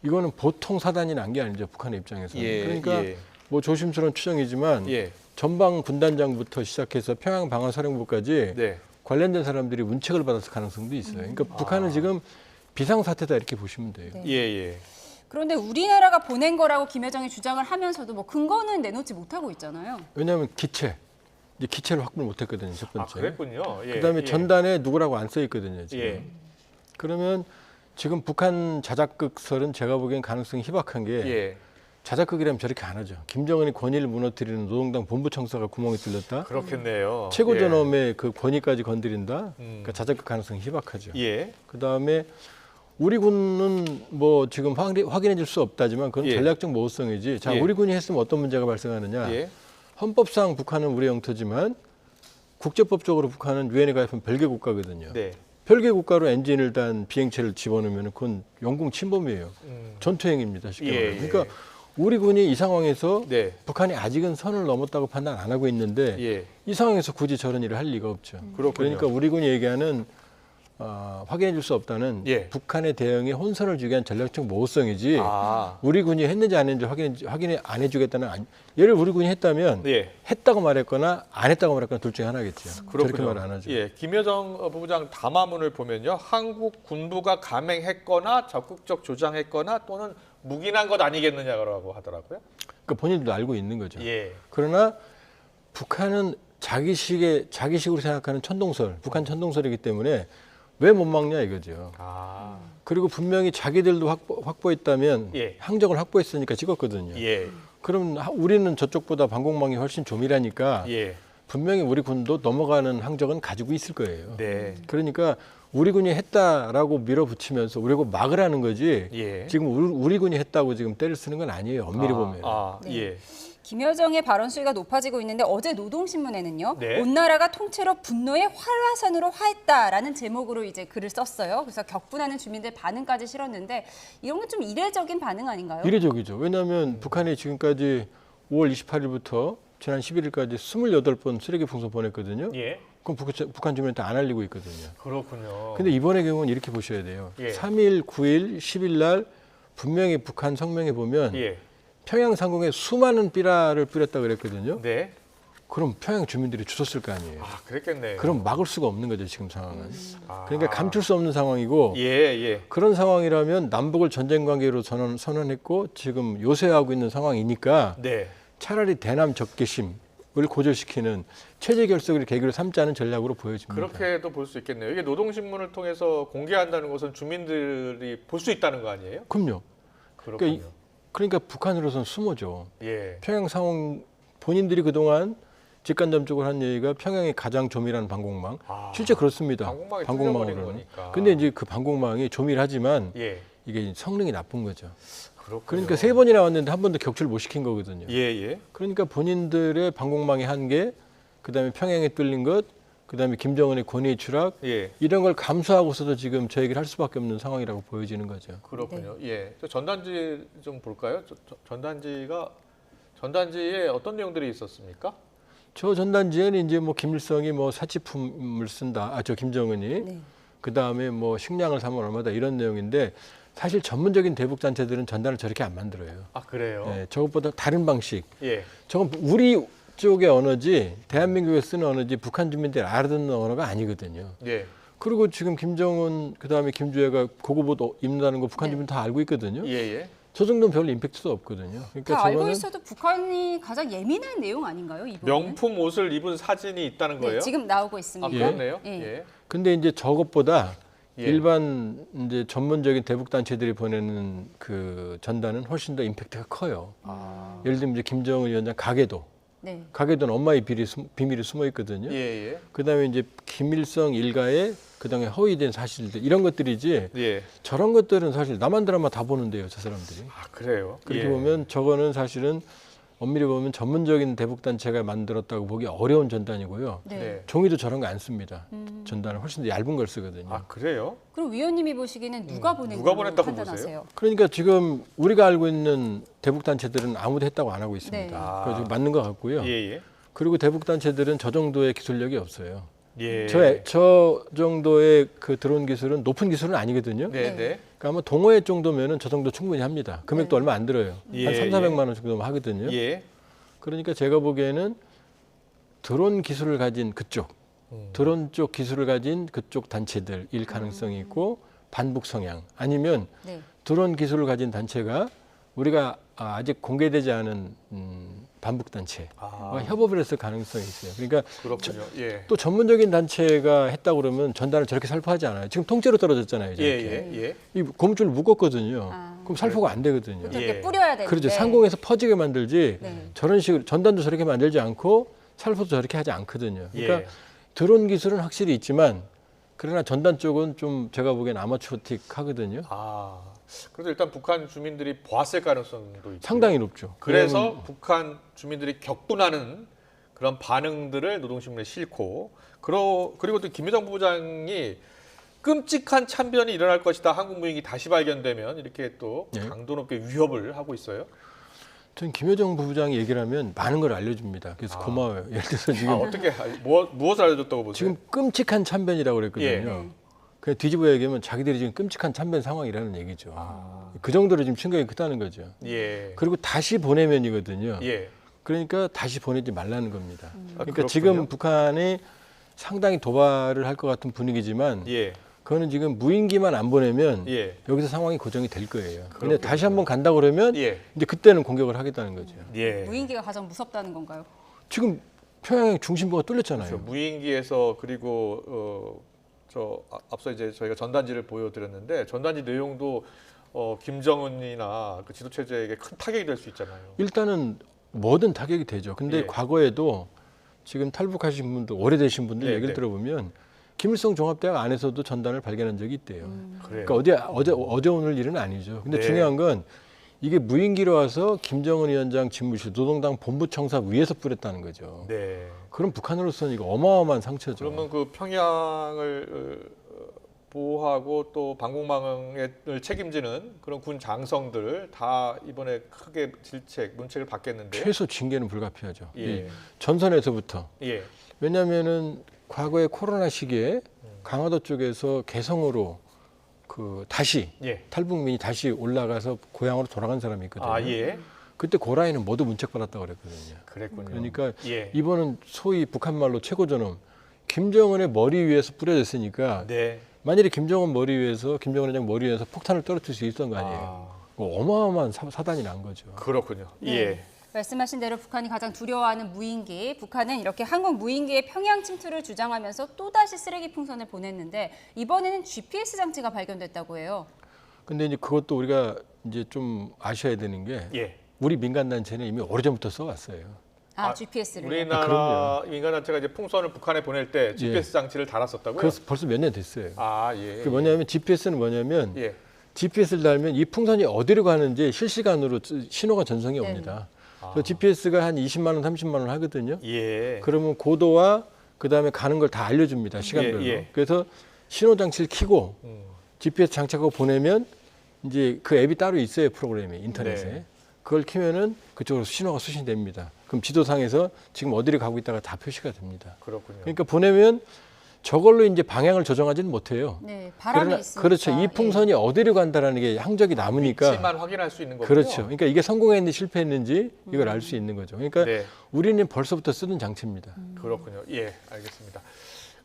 이거는 보통 사단이 난 게 아니죠, 북한의 입장에서는. 예, 그러니까 예. 뭐 조심스러운 추정이지만 예. 전방 군단장부터 시작해서 평양 방어사령부까지 네. 관련된 사람들이 문책을 받았을 가능성도 있어요. 그러니까 북한은 지금 비상사태다 이렇게 보시면 돼요. 네. 예, 예. 그런데 우리나라가 보낸 거라고 김여정이 주장을 하면서도 뭐 근거는 내놓지 못하고 있잖아요. 왜냐하면 기체, 이제 기체를 확보를 못했거든요, 첫 번째. 그랬군요. 예, 그다음에 예. 전단에 누구라고 안 써 있거든요, 지금. 예. 그러면 지금 북한 자작극설은 제가 보기엔 가능성이 희박한 게 예. 자작극이라면 저렇게 안 하죠. 김정은이 권위를 무너뜨리는 노동당 본부청사가 구멍이 뚫렸다. 그렇겠네요. 최고전엄의 그 권위까지 건드린다. 그러니까 자작극 가능성이 희박하죠. 예. 그다음에 우리 군은 뭐 지금 확인해 줄 수 없다지만 그건 예. 전략적 모호성이지. 자, 예. 우리 군이 했으면 어떤 문제가 발생하느냐. 예. 헌법상 북한은 우리 영토지만 국제법적으로 북한은 유엔에 가입한 별개 국가거든요. 네. 별개 국가로 엔진을 단 비행체를 집어넣으면 그건 영공 침범이에요. 전투행위입니다. 쉽게 예, 말하면. 그러니까 우리 군이 이 상황에서 네. 북한이 아직은 선을 넘었다고 판단 안 하고 있는데 예. 이 상황에서 굳이 저런 일을 할 리가 없죠. 그렇군요. 그러니까 우리 군이 얘기하는 확인해 줄 수 없다는 예. 북한의 대응에 혼선을 주기 위한 전략적 모호성이지 아. 우리 군이 했는지 안 했는지 확인해 안 해주겠다는 예를 우리 군이 했다면 예. 했다고 말했거나 안 했다고 말했거나 둘 중에 하나겠죠. 그렇군요. 저렇게 말 안 하죠. 예, 김여정 부부장 담화문을 보면요, 한국 군부가 감행했거나 적극적 조장했거나 또는 묵인한 것 아니겠느냐고 하더라고요. 그러니까 본인들도 알고 있는 거죠. 예. 그러나 북한은 자기식으로 생각하는 천동설, 북한 천동설이기 때문에 왜 못 막냐 이거죠. 아. 그리고 분명히 자기들도 확보했다면 예. 항적을 확보했으니까 찍었거든요. 예. 그럼 우리는 저쪽보다 방공망이 훨씬 조밀하니까 예. 분명히 우리 군도 넘어가는 항적은 가지고 있을 거예요. 네. 그러니까 우리 군이 했다라고 밀어붙이면서 우리고 막으라는 거지. 예. 지금 우리 군이 했다고 지금 때를 쓰는 건 아니에요. 엄밀히 보면. 네. 예. 김여정의 발언 수위가 높아지고 있는데 어제 노동신문에는요. 네. 온 나라가 통째로 분노의 활화산으로 화했다라는 제목으로 이제 글을 썼어요. 그래서 격분하는 주민들 반응까지 실었는데 이런 건 좀 이례적인 반응 아닌가요? 이례적이죠. 왜냐하면 북한이 지금까지 5월 28일부터 지난 11일까지 28번 쓰레기 풍선 보냈거든요. 예. 그럼 북한 주민한테 안 알리고 있거든요. 그렇군요. 근데 이번의 경우는 이렇게 보셔야 돼요. 예. 3일, 9일, 10일 날 분명히 북한 성명에 보면 예. 평양 상공에 수많은 삐라를 뿌렸다 그랬거든요. 네. 그럼 평양 주민들이 주웠을 거 아니에요. 아, 그랬겠네요. 그럼 막을 수가 없는 거죠, 지금 상황은. 아. 그러니까 감출 수 없는 상황이고 예, 예. 그런 상황이라면 남북을 전쟁 관계로 선언했고 지금 요새하고 있는 상황이니까 네. 차라리 대남 적개심을 고조시키는 체제 결석을 계기로 삼지 않은 전략으로 보여집니다. 그렇게도 볼 수 있겠네요. 이게 노동신문을 통해서 공개한다는 것은 주민들이 볼 수 있다는 거 아니에요? 그럼요. 그렇군요. 그러니까 북한으로서는 수모죠. 예. 평양 상황 본인들이 그동안 직간접적으로 한 얘기가 평양이 가장 조밀한 방공망. 실제 그렇습니다. 방공망이 방공망으로는. 뚫려버린 거니까. 근데 이제 그 방공망이 조밀하지만 예. 이게 성능이 나쁜 거죠. 그러니까 3번이나 왔는데 한 번도 격추를 못 시킨 거거든요. 예. 그러니까 본인들의 방공망의 한계, 그다음에 평양에 뚫린 것, 그다음에 김정은의 권위의 추락 이런 걸 감수하고서도 지금 저 얘기를 할 수밖에 없는 상황이라고 보여지는 거죠. 그렇군요. 예. 저 전단지 좀 볼까요? 전단지에 어떤 내용들이 있었습니까? 저 전단지에는 이제 뭐 김일성이 뭐 사치품을 쓴다. 저 김정은이. 그다음에 뭐 식량을 사면 얼마다 이런 내용인데 사실 전문적인 대북 단체들은 전단을 저렇게 안 만들어요. 아, 그래요? 네, 저것보다 다른 방식. 예. 저건 우리 쪽의 언어지 대한민국에 쓰는 언어지 북한 주민들이 알아듣는 언어가 아니거든요. 예. 그리고 지금 김정은 그다음에 김주애가 고고보도 입는다는 거 북한 주민 다 알고 있거든요. 예. 저 정도는 별 임팩트도 없거든요. 그러니까 다 알고 있어도 북한이 가장 예민한 내용 아닌가요? 이 부분은? 명품 옷을 입은 사진이 있다는 거예요? 네, 지금 나오고 있습니다. 아, 그렇네요. 예. 근데 이제 저것보다 일반 이제 전문적인 대북 단체들이 보내는 그 전단은 훨씬 더 임팩트가 커요. 예를 들면 이제 김정은 위원장 가계도. 가계도는 엄마의 비밀이 숨어 있거든요. 그다음에 이제 김일성 일가의 그다음에 허위된 사실들 이런 것들이지. 저런 것들은 사실 남한 드라마 다 보는데요, 저 사람들이. 아, 그래요? 그렇게 보면 저거는 사실은 엄밀히 보면 전문적인 대북 단체가 만들었다고 보기 어려운 전단이고요. 종이도 저런 거 안 씁니다. 전단은 훨씬 더 얇은 걸 쓰거든요. 아, 그래요? 그럼 위원님이 보시기에는 누가 보낸 누가 걸로 보냈다고 판단하세요? 보세요? 그러니까 지금 우리가 알고 있는 대북 단체들은 아무도 했다고 안 하고 있습니다. 그래서 지금 맞는 것 같고요. 그리고 대북 단체들은 저 정도의 기술력이 없어요. 저 정도의 그 드론 기술은 높은 기술은 아니거든요. 그러니까 아마 동호회 정도면은 저 정도 충분히 합니다. 금액도 얼마 안 들어요. 한 300~400만 원 정도만 하거든요. 그러니까 제가 보기에는 드론 기술을 가진 그쪽, 드론 쪽 기술을 가진 그쪽 단체들일 가능성이 있고 반북 성향 아니면 드론 기술을 가진 단체가 우리가 아직 공개되지 않은 반북 단체와 협업을 했을 가능성이 있어요. 그러니까 또 전문적인 단체가 했다고 그러면 전단을 저렇게 살포하지 않아요. 지금 통째로 떨어졌잖아요. 이 고무줄을 묶었거든요. 그럼 살포가 안 되거든요. 저렇게 뿌려야 되는데. 그렇죠. 상공에서 퍼지게 만들지 저런 식으로 전단도 저렇게 만들지 않고 살포도 저렇게 하지 않거든요. 그러니까 드론 기술은 확실히 있지만 그러나 전단 쪽은 좀 제가 보기엔 아마추어틱 하거든요. 그래도 일단 북한 주민들이 보았을 가능성도 있죠. 상당히 높죠. 그래서 북한 주민들이 격분하는 그런 반응들을 노동신문에 싣고 그리고 또 김여정 부부장이 끔찍한 참변이 일어날 것이다. 한국 무인기 다시 발견되면 이렇게 또 강도 높게 위협을 하고 있어요. 전 김여정 부부장이 얘기를 하면 많은 걸 알려줍니다. 그래서 고마워요. 예를 들어서 지금 어떻게 무엇을 알려줬다고 보세요? 지금 끔찍한 참변이라고 그랬거든요. 그냥 뒤집어 얘기하면 자기들이 지금 끔찍한 참변 상황이라는 얘기죠. 그 정도로 지금 충격이 크다는 거죠. 그리고 다시 보내면이거든요. 그러니까 다시 보내지 말라는 겁니다. 그러니까 지금 북한이 상당히 도발을 할 것 같은 분위기지만 그거는 지금 무인기만 안 보내면 여기서 상황이 고정이 될 거예요. 근데 다시 한번 간다 그러면 이제 그때는 공격을 하겠다는 거죠. 무인기가 가장 무섭다는 건가요? 지금 평양 중심부가 뚫렸잖아요. 그렇죠. 무인기에서 그리고 앞서 이제 저희가 전단지를 보여드렸는데 전단지 내용도 김정은이나 그 지도 체제에게 큰 타격이 될 수 있잖아요. 일단은 뭐든 타격이 되죠. 근데 과거에도 지금 탈북하신 분들, 오래되신 분들 얘기를 들어보면 김일성 종합대학 안에서도 전단을 발견한 적이 있대요. 그러니까 어제 오늘 일은 아니죠. 근데 중요한 건 이게 무인기로 와서 김정은 위원장 집무실, 노동당 본부청사 위에서 뿌렸다는 거죠. 그럼 북한으로서는 이거 어마어마한 상처죠. 그러면 그 평양을 보호하고 또 방공망을 책임지는 그런 군 장성들 다 이번에 크게 문책을 받겠는데요. 최소 징계는 불가피하죠. 전선에서부터. 왜냐하면은 과거에 코로나 시기에 강화도 쪽에서 개성으로 다시 탈북민이 다시 올라가서 고향으로 돌아간 사람이 있거든요. 그때 고라이는 모두 문책 받았다고 그랬거든요. 그랬군요. 그러니까 이번은 소위 북한 말로 최고저놈 김정은의 머리 위에서 뿌려졌으니까 만일에 김정은 회장 머리 위에서 폭탄을 떨어뜨릴 수 있었던 거 아니에요. 어마어마한 사단이 난 거죠. 그렇군요. 말씀하신 대로 북한이 가장 두려워하는 무인기, 북한은 이렇게 한국 무인기의 평양 침투를 주장하면서 또다시 쓰레기 풍선을 보냈는데 이번에는 GPS 장치가 발견됐다고 해요. 근데 이제 그것도 우리가 이제 좀 아셔야 되는 게 우리 민간단체는 이미 오래전부터 써왔어요. GPS를. 우리나라 민간단체가 이제 풍선을 북한에 보낼 때 GPS 장치를 달았었다고요? 그래서 벌써 몇 년 됐어요. 그 뭐냐면 GPS는 뭐냐면 GPS를 달면 이 풍선이 어디로 가는지 실시간으로 신호가 전송이 옵니다. 그래서 GPS가 한 20만 원, 30만 원 하거든요. 예. 그러면 고도와 그다음에 가는 걸 다 알려줍니다. 시간별로. 예. 그래서 신호 장치를 켜고 GPS 장착하고 보내면 이제 그 앱이 따로 있어요. 프로그램이 인터넷에. 네. 그걸 켜면은 그쪽으로 신호가 수신됩니다. 그럼 지도상에서 지금 어디를 가고 있다가 다 표시가 됩니다. 그렇군요. 그러니까 보내면 저걸로 이제 방향을 조정하지는 못해요. 네, 바람이 있으니까. 그렇죠. 이 풍선이 어디로 간다라는 게 항적이 남으니까. 위치만 확인할 수 있는 거군요. 그렇죠. 그러니까 이게 성공했는지 실패했는지 이걸 알 수 있는 거죠. 그러니까 네. 우리는 벌써부터 쓰는 장치입니다. 그렇군요. 예, 알겠습니다.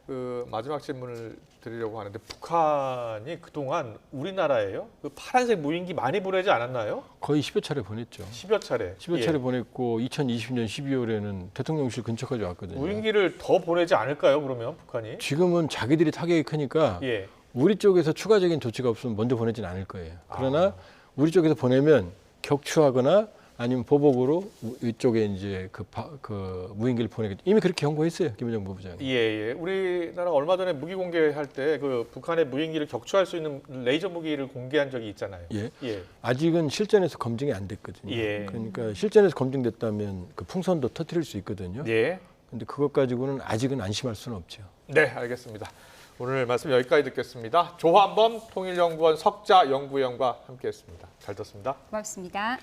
그 마지막 질문을 드리려고 하는데 북한이 그동안 우리나라에요? 그 파란색 무인기 많이 보내지 않았나요? 거의 10여 차례 보냈죠. 10여 차례. 10여 차례 보냈고 2020년 12월에는 대통령실 근처까지 왔거든요. 무인기를 더 보내지 않을까요? 그러면 북한이? 지금은 자기들이 타격이 크니까 예. 우리 쪽에서 추가적인 조치가 없으면 먼저 보내진 않을 거예요. 그러나 우리 쪽에서 보내면 격추하거나 아니면 보복으로 이쪽에 이제 그 무인기를 보내겠죠. 이미 그렇게 경고했어요, 김여정 부부장이. 예. 우리나라 얼마 전에 무기 공개할 때 그 북한의 무인기를 격추할 수 있는 레이저 무기를 공개한 적이 있잖아요. 예. 예. 아직은 실전에서 검증이 안 됐거든요. 예. 그러니까 실전에서 검증됐다면 그 풍선도 터뜨릴 수 있거든요. 예. 근데 그것 가지고는 아직은 안심할 수는 없죠. 네, 알겠습니다. 오늘 말씀 여기까지 듣겠습니다. 조한범 통일연구원 석자 연구위원과 함께했습니다. 잘 듣습니다. 고맙습니다.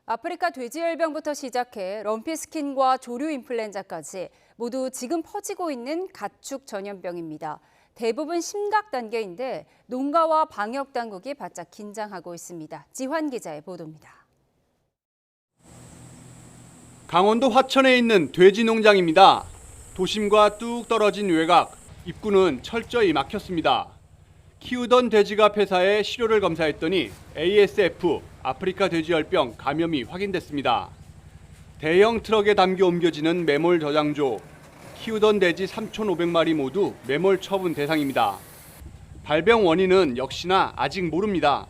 아프리카 돼지열병부터 시작해 럼피스킨과 조류 인플루엔자까지 모두 지금 퍼지고 있는 가축 전염병입니다. 대부분 심각 단계인데 농가와 방역 당국이 바짝 긴장하고 있습니다. 지환 기자의 보도입니다. 강원도 화천에 있는 돼지 농장입니다. 도심과 뚝 떨어진 외곽, 입구는 철저히 막혔습니다. 키우던 돼지가 폐사해 시료를 검사했더니 ASF, 아프리카 돼지열병 감염이 확인됐습니다. 대형 트럭에 담겨 옮겨지는 매몰 저장조, 키우던 돼지 3,500마리 모두 매몰 처분 대상입니다. 발병 원인은 역시나 아직 모릅니다.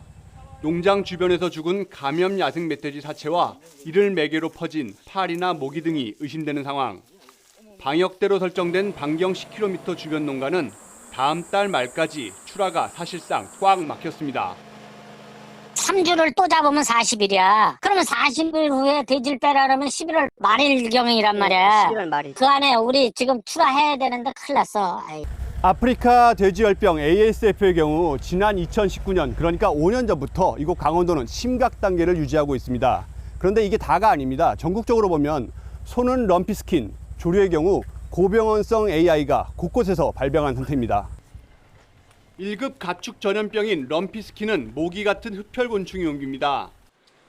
농장 주변에서 죽은 감염 야생 멧돼지 사체와 이를 매개로 퍼진 파리나 모기 등이 의심되는 상황. 방역대로 설정된 반경 10km 주변 농가는 다음 달 말까지 출하가 사실상 꽉 막혔습니다. 3주를 또 잡으면 40일이야. 그러면 40일 후에 돼지를 빼라 그러면 11월 말일경이란 말이야. 11월 말일. 그 안에 우리 지금 출하해야 되는데 큰일 났어. 아이. 아프리카 돼지열병 ASF의 경우 지난 2019년, 그러니까 5년 전부터 이곳 강원도는 심각 단계를 유지하고 있습니다. 그런데 이게 다가 아닙니다. 전국적으로 보면 소는 럼피스킨, 조류의 경우 고병원성 AI가 곳곳에서 발병한 상태입니다. 1급 가축 전염병인 럼피스킨은 모기 같은 흡혈곤충이 옮깁니다.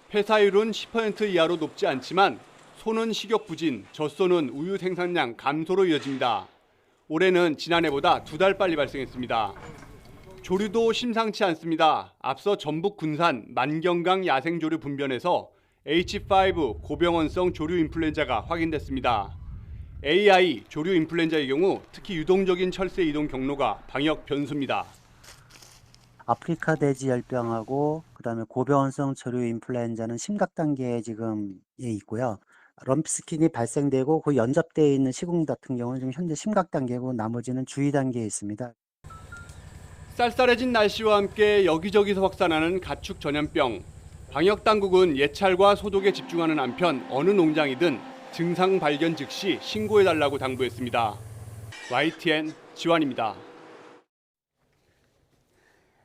폐사율은 10% 이하로 높지 않지만 소는 식욕 부진, 젖소는 우유 생산량 감소로 이어집니다. 올해는 지난해보다 2달 빨리 발생했습니다. 조류도 심상치 않습니다. 앞서 전북 군산 만경강 야생조류 분변에서 H5 고병원성 조류 인플루엔자가 확인됐습니다. AI 조류 인플루엔자의 경우 특히 유동적인 철새 이동 경로가 방역 변수입니다. 아프리카 돼지 열병하고 그다음에 고병원성 조류 인플루엔자는 심각 단계에 지금 있고요. 럼피스킨이 발생되고 그 연접되어 있는 시국 같은 경우는 지금 현재 심각 단계고 나머지는 주의 단계에 있습니다. 쌀쌀해진 날씨와 함께 여기저기서 확산하는 가축 전염병. 방역 당국은 예찰과 소독에 집중하는 한편 어느 농장이든 증상 발견 즉시 신고해달라고 당부했습니다. YTN 지환입니다.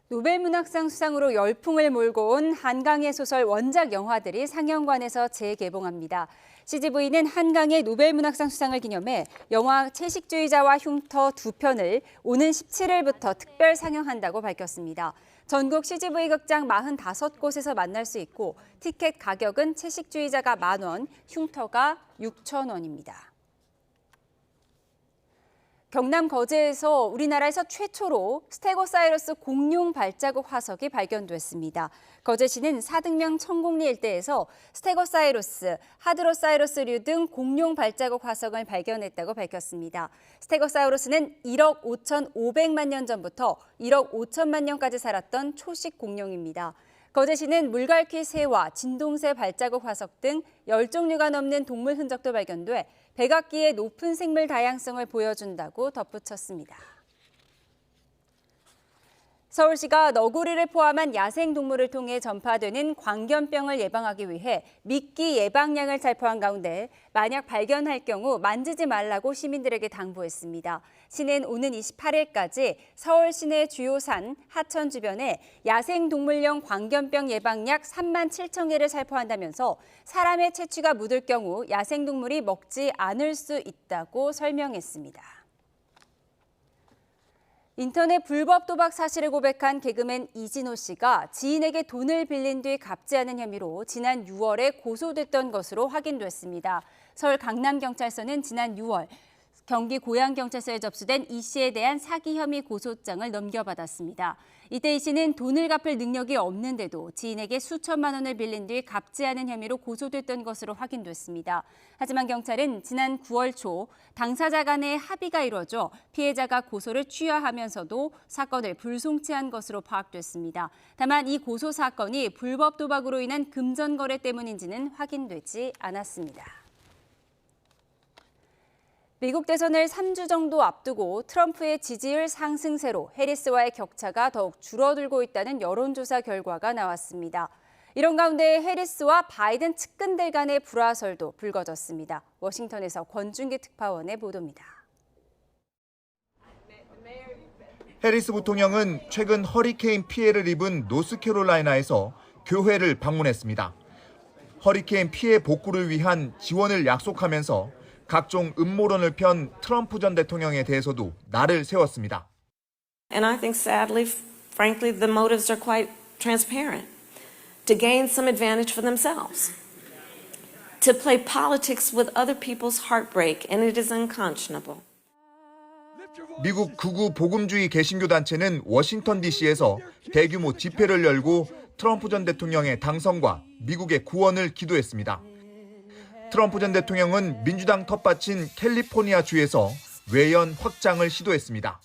노벨문학상 수상으로 열풍을 몰고 온 한강의 소설 원작 영화들이 상영관에서 재개봉합니다. CGV는 한강의 노벨문학상 수상을 기념해 영화 채식주의자와 흉터 2편을 오는 17일부터 특별 상영한다고 밝혔습니다. 전국 CGV 극장 45곳에서 만날 수 있고 티켓 가격은 채식주의자가 10,000원, 흉터가 6,000원입니다. 경남 거제에서 우리나라에서 최초로 스테고사이러스 공룡 발자국 화석이 발견됐습니다. 거제시는 사등면 청곡리 일대에서 스테고사이러스, 하드로사이러스류 등 공룡 발자국 화석을 발견했다고 밝혔습니다. 스테고사우루스는 1억 5,500만 년 전부터 1억 5천만 년까지 살았던 초식 공룡입니다. 거제시는 물갈퀴 새와 진동새 발자국 화석 등 10종류가 넘는 동물 흔적도 발견돼 백악기의 높은 생물 다양성을 보여준다고 덧붙였습니다. 서울시가 너구리를 포함한 야생동물을 통해 전파되는 광견병을 예방하기 위해 미끼 예방약을 살포한 가운데 만약 발견할 경우 만지지 말라고 시민들에게 당부했습니다. 시는 오는 28일까지 서울 시내 주요 산, 하천 주변에 야생동물용 광견병 예방약 3만 7천 개를 살포한다면서 사람의 채취가 묻을 경우 야생동물이 먹지 않을 수 있다고 설명했습니다. 인터넷 불법 도박 사실을 고백한 개그맨 이진호 씨가 지인에게 돈을 빌린 뒤 갚지 않은 혐의로 지난 6월에 고소됐던 것으로 확인됐습니다. 서울 강남경찰서는 지난 6월 경기 고양경찰서에 접수된 이 씨에 대한 사기 혐의 고소장을 넘겨받았습니다. 이때 이 씨는 돈을 갚을 능력이 없는데도 지인에게 수천만 원을 빌린 뒤 갚지 않은 혐의로 고소됐던 것으로 확인됐습니다. 하지만 경찰은 지난 9월 초 당사자 간의 합의가 이루어져 피해자가 고소를 취하하면서도 사건을 불송치한 것으로 파악됐습니다. 다만 이 고소 사건이 불법 도박으로 인한 금전 거래 때문인지는 확인되지 않았습니다. 미국 대선을 3주 정도 앞두고 트럼프의 지지율 상승세로 해리스와의 격차가 더욱 줄어들고 있다는 여론조사 결과가 나왔습니다. 이런 가운데 해리스와 바이든 측근들 간의 불화설도 불거졌습니다. 워싱턴에서 권준기 특파원의 보도입니다. 해리스 부통령은 최근 허리케인 피해를 입은 노스캐롤라이나에서 교회를 방문했습니다. 허리케인 피해 복구를 위한 지원을 약속하면서 각종 음모론을 편 트럼프 전 대통령에 대해서도 날을 세웠습니다. And I think sadly, frankly, the motives are quite transparent. To gain some advantage for themselves. To play politics with other people's heartbreak, and it is unconscionable. 미국 극우 복음주의 개신교 단체는 워싱턴 DC에서 대규모 집회를 열고 트럼프 전 대통령의 당선과 미국의 구원을 기도했습니다. 트럼프 전 대통령은 민주당 텃밭인 캘리포니아 주에서 외연 확장을 시도했습니다.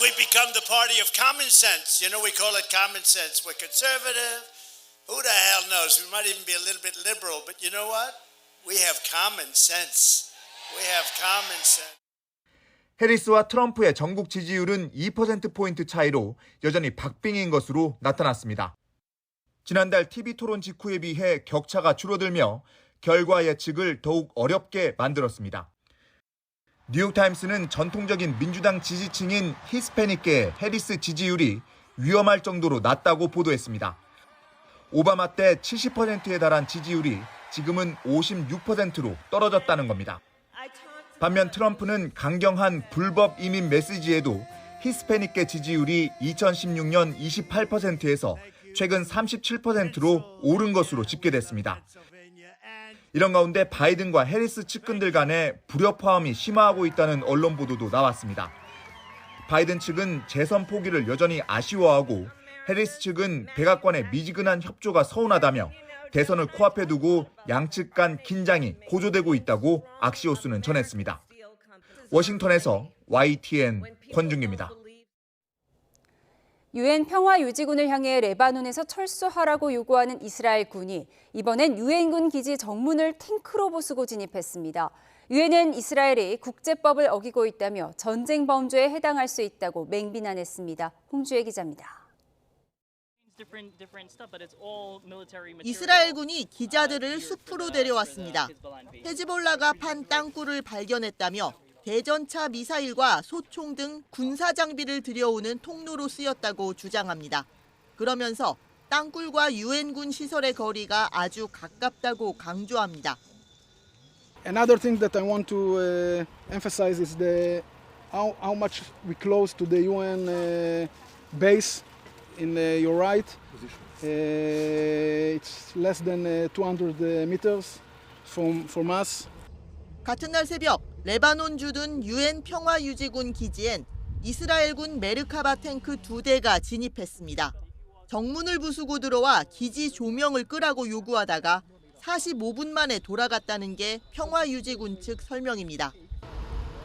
We become the party of common sense. You know, we call it common sense. We're conservative. Who the hell knows? We might even be a little bit liberal, but you know what? We have common sense. We have common sense. 해리스와 트럼프의 전국 지지율은 2%포인트 차이로 여전히 박빙인 것으로 나타났습니다. 지난달 TV 토론 직후에 비해 격차가 줄어들며 결과 예측을 더욱 어렵게 만들었습니다. 뉴욕타임스는 전통적인 민주당 지지층인 히스패닉계의 해리스 지지율이 위험할 정도로 낮다고 보도했습니다. 오바마 때 70%에 달한 지지율이 지금은 56%로 떨어졌다는 겁니다. 반면 트럼프는 강경한 불법 이민 메시지에도 히스패닉계 지지율이 2016년 28%에서 최근 37%로 오른 것으로 집계됐습니다. 이런 가운데 바이든과 해리스 측근들 간의 불협화음이 심화하고 있다는 언론 보도도 나왔습니다. 바이든 측은 재선 포기를 여전히 아쉬워하고 해리스 측은 백악관의 미지근한 협조가 서운하다며 대선을 코앞에 두고 양측 간 긴장이 고조되고 있다고 악시오스는 전했습니다. 워싱턴에서 YTN 권준기입니다. 유엔 평화유지군을 향해 레바논에서 철수하라고 요구하는 이스라엘 군이 이번엔 유엔군 기지 정문을 탱크로 부수고 진입했습니다. 유엔은 이스라엘이 국제법을 어기고 있다며 전쟁 범죄에 해당할 수 있다고 맹비난했습니다. 홍주혜 기자입니다. 이스라엘군이 기자들을 숲으로 데려왔습니다. 헤즈볼라가 판 땅굴을 발견했다며 대전차 미사일과 소총 등 군사 장비를 들여오는 통로로 쓰였다고 주장합니다. 그러면서 땅굴과 유엔군 시설의 거리가 아주 가깝다고 강조합니다. Another thing that I want to emphasize is how much we close to the UN base in your right. It's less than 200 meters from us. 같은 날 새벽 레바논 주둔 유엔 평화유지군 기지엔 이스라엘군 메르카바 탱크 2대가 진입했습니다. 정문을 부수고 들어와 기지 조명을 끄라고 요구하다가 45분 만에 돌아갔다는 게 평화유지군 측 설명입니다.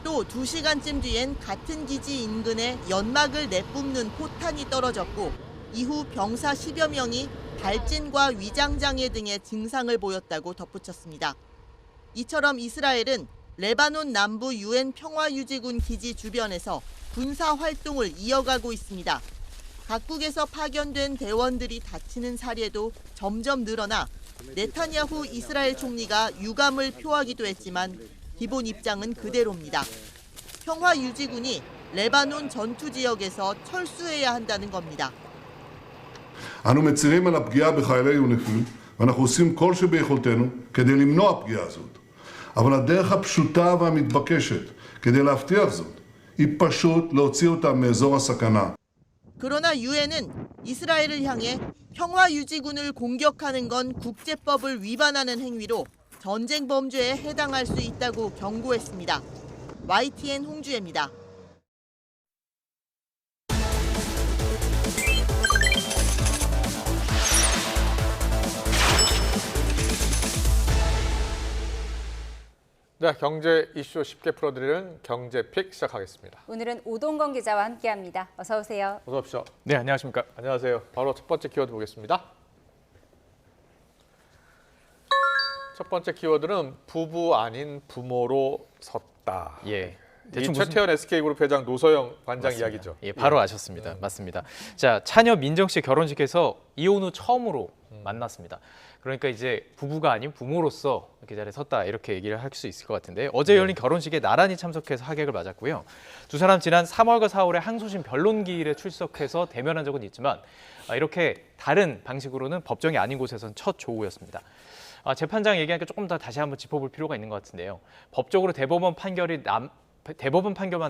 또 2시간쯤 뒤엔 같은 기지 인근에 연막을 내뿜는 포탄이 떨어졌고 이후 병사 10여 명이 발진과 위장장애 등의 증상을 보였다고 덧붙였습니다. 이처럼 이스라엘은 레바논 남부 유엔 평화유지군 기지 주변에서 군사 활동을 이어가고 있습니다. 각국에서 파견된 대원들이 다치는 사례도 점점 늘어나 네타냐후 이스라엘 총리가 유감을 표하기도 했지만 기본 입장은 그대로입니다. 평화유지군이 레바논 전투 지역에서 철수해야 한다는 겁니다. אנו מצרים על הפגיעה בחיילי יוניפי"ל ואנחנו עושים כל שביכולתנו כדי למנוע פגיעה זאת. אבל הדרך הפשוטה והמתבקשת כדי להבטיח זאת היא פשוט להוציא אותם מאזור הסכנה. 그러나 유엔은 이스라엘을 향해 평화유지군을 공격하는 건 국제법을 위반하는 행위로 전쟁 범죄에 해당할 수 있다고 경고했습니다. YTN 홍주혜입니다. 네, 경제 이슈 쉽게 풀어드리는 경제픽 시작하겠습니다. 오늘은 오동건 기자와 함께합니다. 어서 오세요. 어서 오십시오. 네, 안녕하십니까. 안녕하세요. 바로 첫 번째 키워드 보겠습니다. 첫 번째 키워드는 부부 아닌 부모로 섰다. 예. 대충 최태원 SK그룹 회장 노소영 관장 맞습니다. 이야기죠. 예, 바로 아셨습니다. 맞습니다. 자, 차녀 민정 씨 결혼식에서 이혼 후 처음으로 만났습니다. 그러니까 이제 부부가 아닌 부모로서 이렇게 자리에 섰다 이렇게 얘기를 할 수 있을 것 같은데 어제 열린 결혼식에 나란히 참석해서 하객을 맞았고요. 두 사람 지난 3월과 4월에 항소심 변론기일에 출석해서 대면한 적은 있지만 이렇게 다른 방식으로는 법정이 아닌 곳에서는 첫 조우였습니다. 재판장 얘기하니까 조금 더 다시 한번 짚어볼 필요가 있는 것 같은데요. 법적으로 대법원 판결만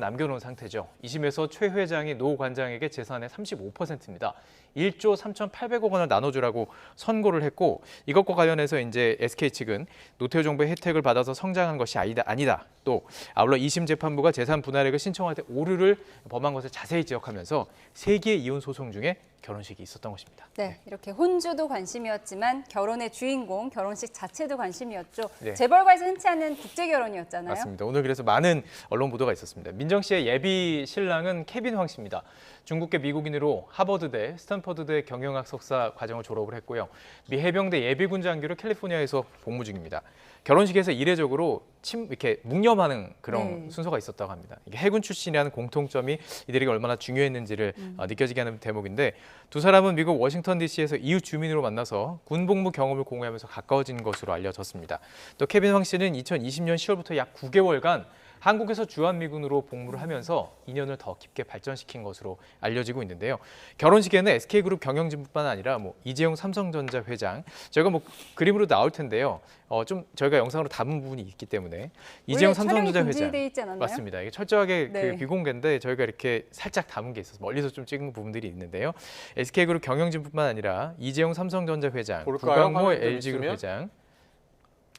남겨놓은 상태죠. 2심에서 최 회장이 노 관장에게 재산의 35%입니다. 1조 3,800억 원을 나눠주라고 선고를 했고 이것과 관련해서 이제 SK 측은 노태우 정부의 혜택을 받아서 성장한 것이 아니다. 또 아울러 2심 재판부가 재산 분할액을 신청할 때 오류를 범한 것을 자세히 지적하면서 3개의 이혼 소송 중에 결혼식이 있었던 것입니다. 네, 이렇게 혼주도 관심이었지만 결혼의 주인공, 결혼식 자체도 관심이었죠. 네. 재벌가에서 흔치 않은 국제 결혼이었잖아요. 맞습니다. 오늘 그래서 많은 언론 보도가 있었습니다. 민정 씨의 예비 신랑은 케빈 황 씨입니다. 중국계 미국인으로 하버드대, 스탠퍼드대 경영학 석사 과정을 졸업을 했고요. 미 해병대 예비군장교로 캘리포니아에서 복무 중입니다. 결혼식에서 이례적으로 이렇게 묵념하는 그런 순서가 있었다고 합니다. 이게 해군 출신이라는 공통점이 이들에게 얼마나 중요했는지를 느껴지게 하는 대목인데 두 사람은 미국 워싱턴 DC에서 이웃 주민으로 만나서 군복무 경험을 공유하면서 가까워진 것으로 알려졌습니다. 또 케빈 황 씨는 2020년 10월부터 약 9개월간 한국에서 주한미군으로 복무를 하면서 인연을 더 깊게 발전시킨 것으로 알려지고 있는데요. 결혼식에는 SK그룹 경영진뿐만 아니라 이재용 삼성전자 회장, 저희가 그림으로 나올 텐데요. 좀 저희가 영상으로 담은 부분이 있기 때문에 이재용 삼성전자 회장 맞습니다. 이게 철저하게 그 비공개인데 저희가 이렇게 살짝 담은 게 있어서 멀리서 좀 찍은 부분들이 있는데요. SK그룹 경영진뿐만 아니라 이재용 삼성전자 회장, 구광모 LG그룹 회장.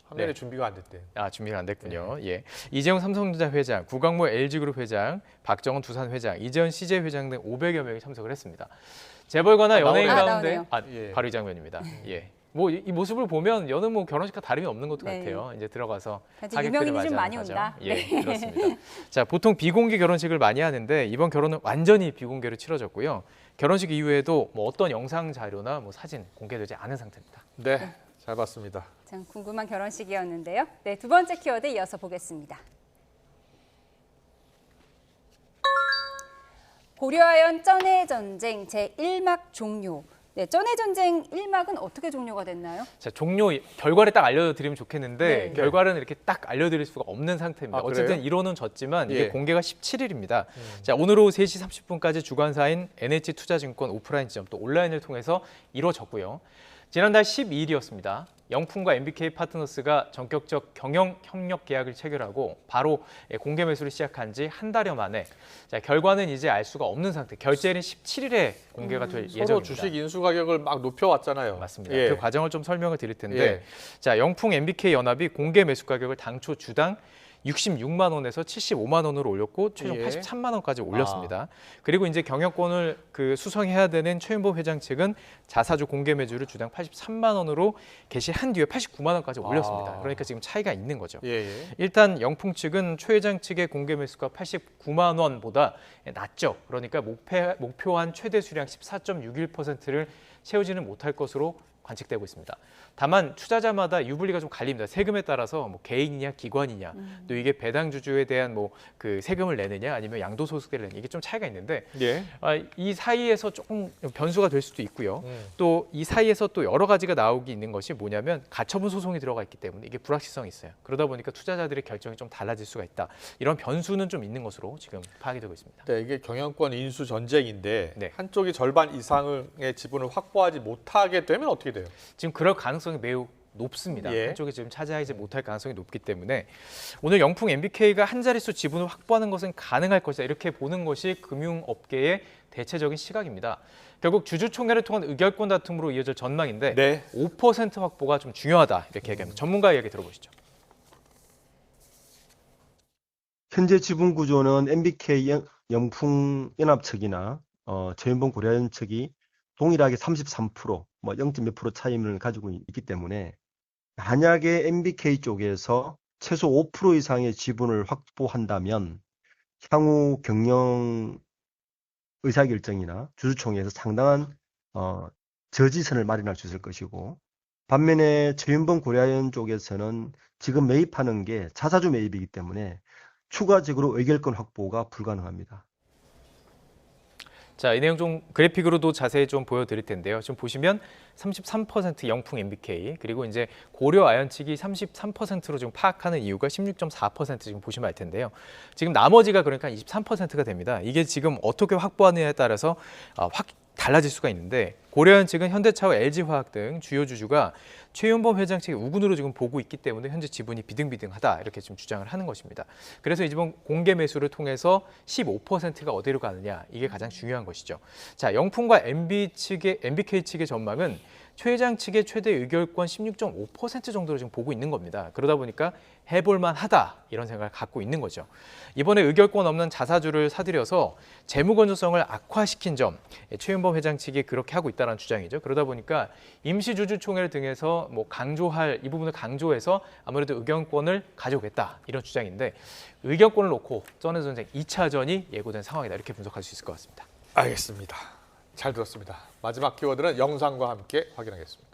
화면에 준비가 안 됐대요. 준비가 안 됐군요. 예. 이재용 삼성전자 회장, 구광모 LG그룹 회장, 박정은 두산 회장, 이재현 CJ 회장 등 500여 명이 참석을 했습니다. 재벌가나 연예인 가운데 바로 이 장면입니다. 예. 이 모습을 보면 여는 결혼식과 다름이 없는 것도 같아요. 이제 들어가서 하객들을 맞이하는 많이 온다. 예, 그렇습니다. 자, 보통 비공개 결혼식을 많이 하는데 이번 결혼은 완전히 비공개로 치러졌고요. 결혼식 이후에도 어떤 영상 자료나 사진 공개되지 않은 상태입니다. 네, 잘 봤습니다. 참 궁금한 결혼식이었는데요. 네, 두 번째 키워드 이어서 보겠습니다. 고려아연 쩐해 전쟁 제1막 종료. 네, 쩐해 전쟁 1막은 어떻게 종료가 됐나요? 자, 종료 결과를 딱 알려드리면 좋겠는데 결과는 이렇게 딱 알려드릴 수가 없는 상태입니다. 어쨌든 이론은 졌지만 이게 공개가 17일입니다. 자, 오늘 오후 3시 30분까지 주관사인 NH투자증권 오프라인 지점 또 온라인을 통해서 이루어졌고요. 지난달 12일이었습니다. 영풍과 MBK 파트너스가 전격적 경영 협력 계약을 체결하고 바로 공개 매수를 시작한 지 한 달여 만에 결과는 이제 알 수가 없는 상태. 결제일은 17일에 공개가 될 예정입니다. 서로 주식 인수 가격을 막 높여왔잖아요. 맞습니다. 그 과정을 좀 설명을 드릴 텐데 자, 영풍 MBK 연합이 공개 매수 가격을 당초 주당 66만 원에서 75만 원으로 올렸고 최종 예. 83만 원까지 올렸습니다. 그리고 이제 경영권을 수성해야 되는 최윤범 회장 측은 자사주 공개 매주를 주당 83만 원으로 개시한 뒤에 89만 원까지 올렸습니다. 그러니까 지금 차이가 있는 거죠. 예. 일단 영풍 측은 최 회장 측의 공개 매수가 89만 원보다 낮죠. 그러니까 목표한 최대 수량 14.61%를 채우지는 못할 것으로 관측되고 있습니다. 다만 투자자마다 유불리가 좀 갈립니다. 세금에 따라서 뭐 개인이냐 기관이냐 또 이게 배당 주주에 대한 뭐 그 세금을 내느냐 아니면 양도소득세를 내느냐 이게 좀 차이가 있는데 예. 이 사이에서 조금 변수가 될 수도 있고요. 또 이 사이에서 또 여러 가지가 나오기 있는 것이 뭐냐면 가처분 소송이 들어가 있기 때문에 이게 불확실성이 있어요. 그러다 보니까 투자자들의 결정이 좀 달라질 수가 있다. 이런 변수는 좀 있는 것으로 지금 파악이 되고 있습니다. 네, 이게 경영권 인수 전쟁인데 네. 한쪽이 절반 이상의 지분을 확보하지 못하게 되면 어떻게 돼요? 지금 그럴 가능성이 매우 높습니다. 예. 한쪽이 지금 차지하지 못할 가능성이 높기 때문에 오늘 영풍 MBK가 한 자릿수 지분을 확보하는 것은 가능할 것이다. 이렇게 보는 것이 금융업계의 대체적인 시각입니다. 결국 주주총회를 통한 의결권 다툼으로 이어질 전망인데 네. 5% 확보가 좀 중요하다. 이렇게 얘기합니다. 전문가 이야기 들어보시죠. 현재 지분 구조는 MBK 영풍 연합 측이나 최윤범 고려아연 측이 동일하게 33%, 뭐 0. 몇 % 차임을 가지고 있기 때문에 만약에 MBK 쪽에서 최소 5% 이상의 지분을 확보한다면 향후 경영 의사결정이나 주주총회에서 상당한 저지선을 마련할 수 있을 것이고 반면에 최윤범 고려아연 쪽에서는 지금 매입하는 게 자사주 매입이기 때문에 추가적으로 의결권 확보가 불가능합니다. 자, 이 내용 좀 그래픽으로도 자세히 좀 보여드릴 텐데요. 지금 보시면 33% 영풍 MBK 그리고 이제 고려 아연 측이 33%로 지금 파악하는 이유가 16.4% 지금 보시면 알 텐데요. 지금 나머지가 그러니까 23%가 됩니다. 이게 지금 어떻게 확보하느냐에 따라서 확 달라질 수가 있는데 고려아연 측은 현대차와 LG화학 등 주요 주주가 최윤범 회장 측의 우군으로 지금 보고 있기 때문에 현재 지분이 비등비등하다 이렇게 지금 주장을 하는 것입니다. 그래서 이번 공개 매수를 통해서 15%가 어디로 가느냐 이게 가장 중요한 것이죠. 자, 영풍과 MBK 측의 전망은 최 회장 측의 최대 의결권 16.5% 정도로 지금 보고 있는 겁니다. 그러다 보니까 해볼만 하다 이런 생각을 갖고 있는 거죠. 이번에 의결권 없는 자사주를 사들여서 재무 건전성을 악화시킨 점 최윤범 회장 측이 그렇게 하고 있다는 주장이죠. 그러다 보니까 임시주주총회를 등해서 뭐 강조할 이 부분을 강조해서 아무래도 의결권을 가져오겠다 이런 주장인데 의결권을 놓고 쩌는 전쟁 2차전이 예고된 상황이다 이렇게 분석할 수 있을 것 같습니다. 알겠습니다. 잘 들었습니다. 마지막 키워드는 영상과 함께 확인하겠습니다.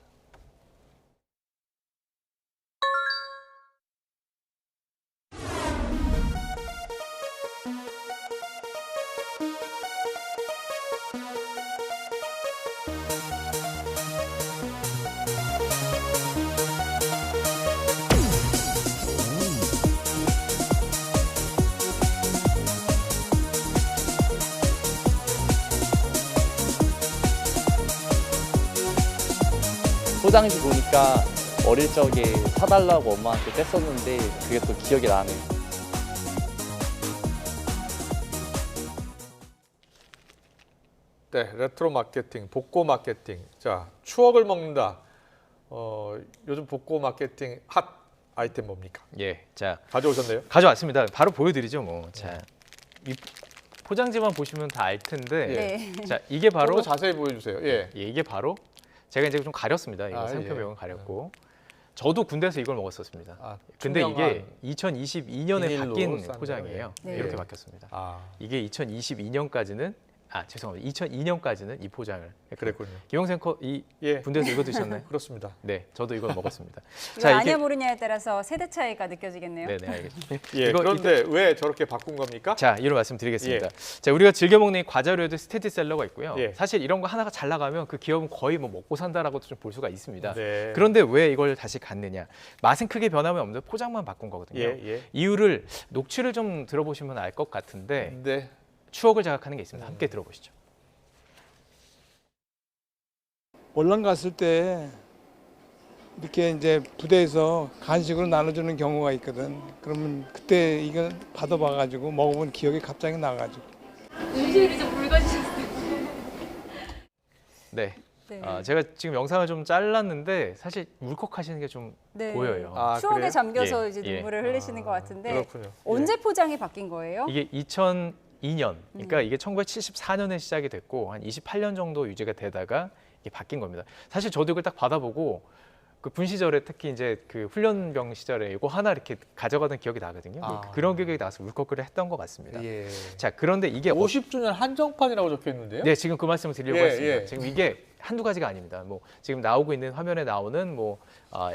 포장지 보니까 어릴 적에 사달라고 엄마한테 뗐었는데 그게 또 기억이 나네요. 네, 레트로 마케팅, 복고 마케팅. 자, 추억을 먹는다. 요즘 복고 마케팅 핫 아이템 뭡니까? 예, 자 가져오셨네요. 가져왔습니다. 바로 보여드리죠, 뭐. 자, 이 포장지만 보시면 다 알 텐데. 네. 자, 이게 바로 좀 더 자세히 보여주세요. 예, 이게 바로 제가 이제 좀 가렸습니다. 이거 상표명은 가렸고. 저도 군대에서 이걸 먹었었습니다. 근데 이게 2022년에 바뀐 포장이에요. 네. 이렇게 바뀌었습니다. 이게 2022년까지는 죄송합니다. 2002년까지는 이 포장을 그랬군요. 김영생 이 군대에서 이거 드셨나요? 그렇습니다. 네, 저도 이걸 먹었습니다. 자, 아냐 모르냐에 따라서 세대 차이가 느껴지겠네요. 네, 알겠습니다. 예, 그런데 왜 저렇게 바꾼 겁니까? 자, 이런 말씀드리겠습니다. 자, 우리가 즐겨 먹는 과자류에도 스테디셀러가 있고요. 사실 이런 거 하나가 잘 나가면 그 기업은 거의 뭐 먹고 산다라고도 좀 볼 수가 있습니다. 네. 그런데 왜 이걸 다시 갔느냐? 맛은 크게 변함이 없는데 포장만 바꾼 거거든요. 이유를 녹취를 좀 들어보시면 알 것 같은데 추억을 자극하는 게 있습니다. 함께 들어보시죠. 월남 갔을 때 이렇게 이제 부대에서 간식으로 나눠주는 경우가 있거든. 그러면 그때 이걸 받아봐가지고 먹어본 기억이 갑자기 나가지고. 음식이 좀 붉어지셨어요. 네, 네. 제가 지금 영상을 좀 잘랐는데 사실 울컥하시는 게 좀 네. 보여요. 추억에 그래요? 잠겨서 예, 이제 예. 눈물을 흘리시는 것 같은데 그렇군요. 언제 포장이 바뀐 거예요? 이게 2002년, 그러니까 이게 1974년에 시작이 됐고 한 28년 정도 유지가 되다가 이게 바뀐 겁니다. 사실 저도 이걸 딱 받아보고 그 군 시절에 특히 이제 그 훈련병 시절에 이거 하나 이렇게 가져가던 기억이 나거든요. 그런 기억이 나서 울컥을 했던 것 같습니다. 예. 자, 그런데 이게 50주년 한정판이라고 적혀 있는데요? 네, 지금 그 말씀을 드리려고 예, 했습니다. 예. 지금 이게 한두 가지가 아닙니다. 뭐 지금 나오고 있는 화면에 나오는 뭐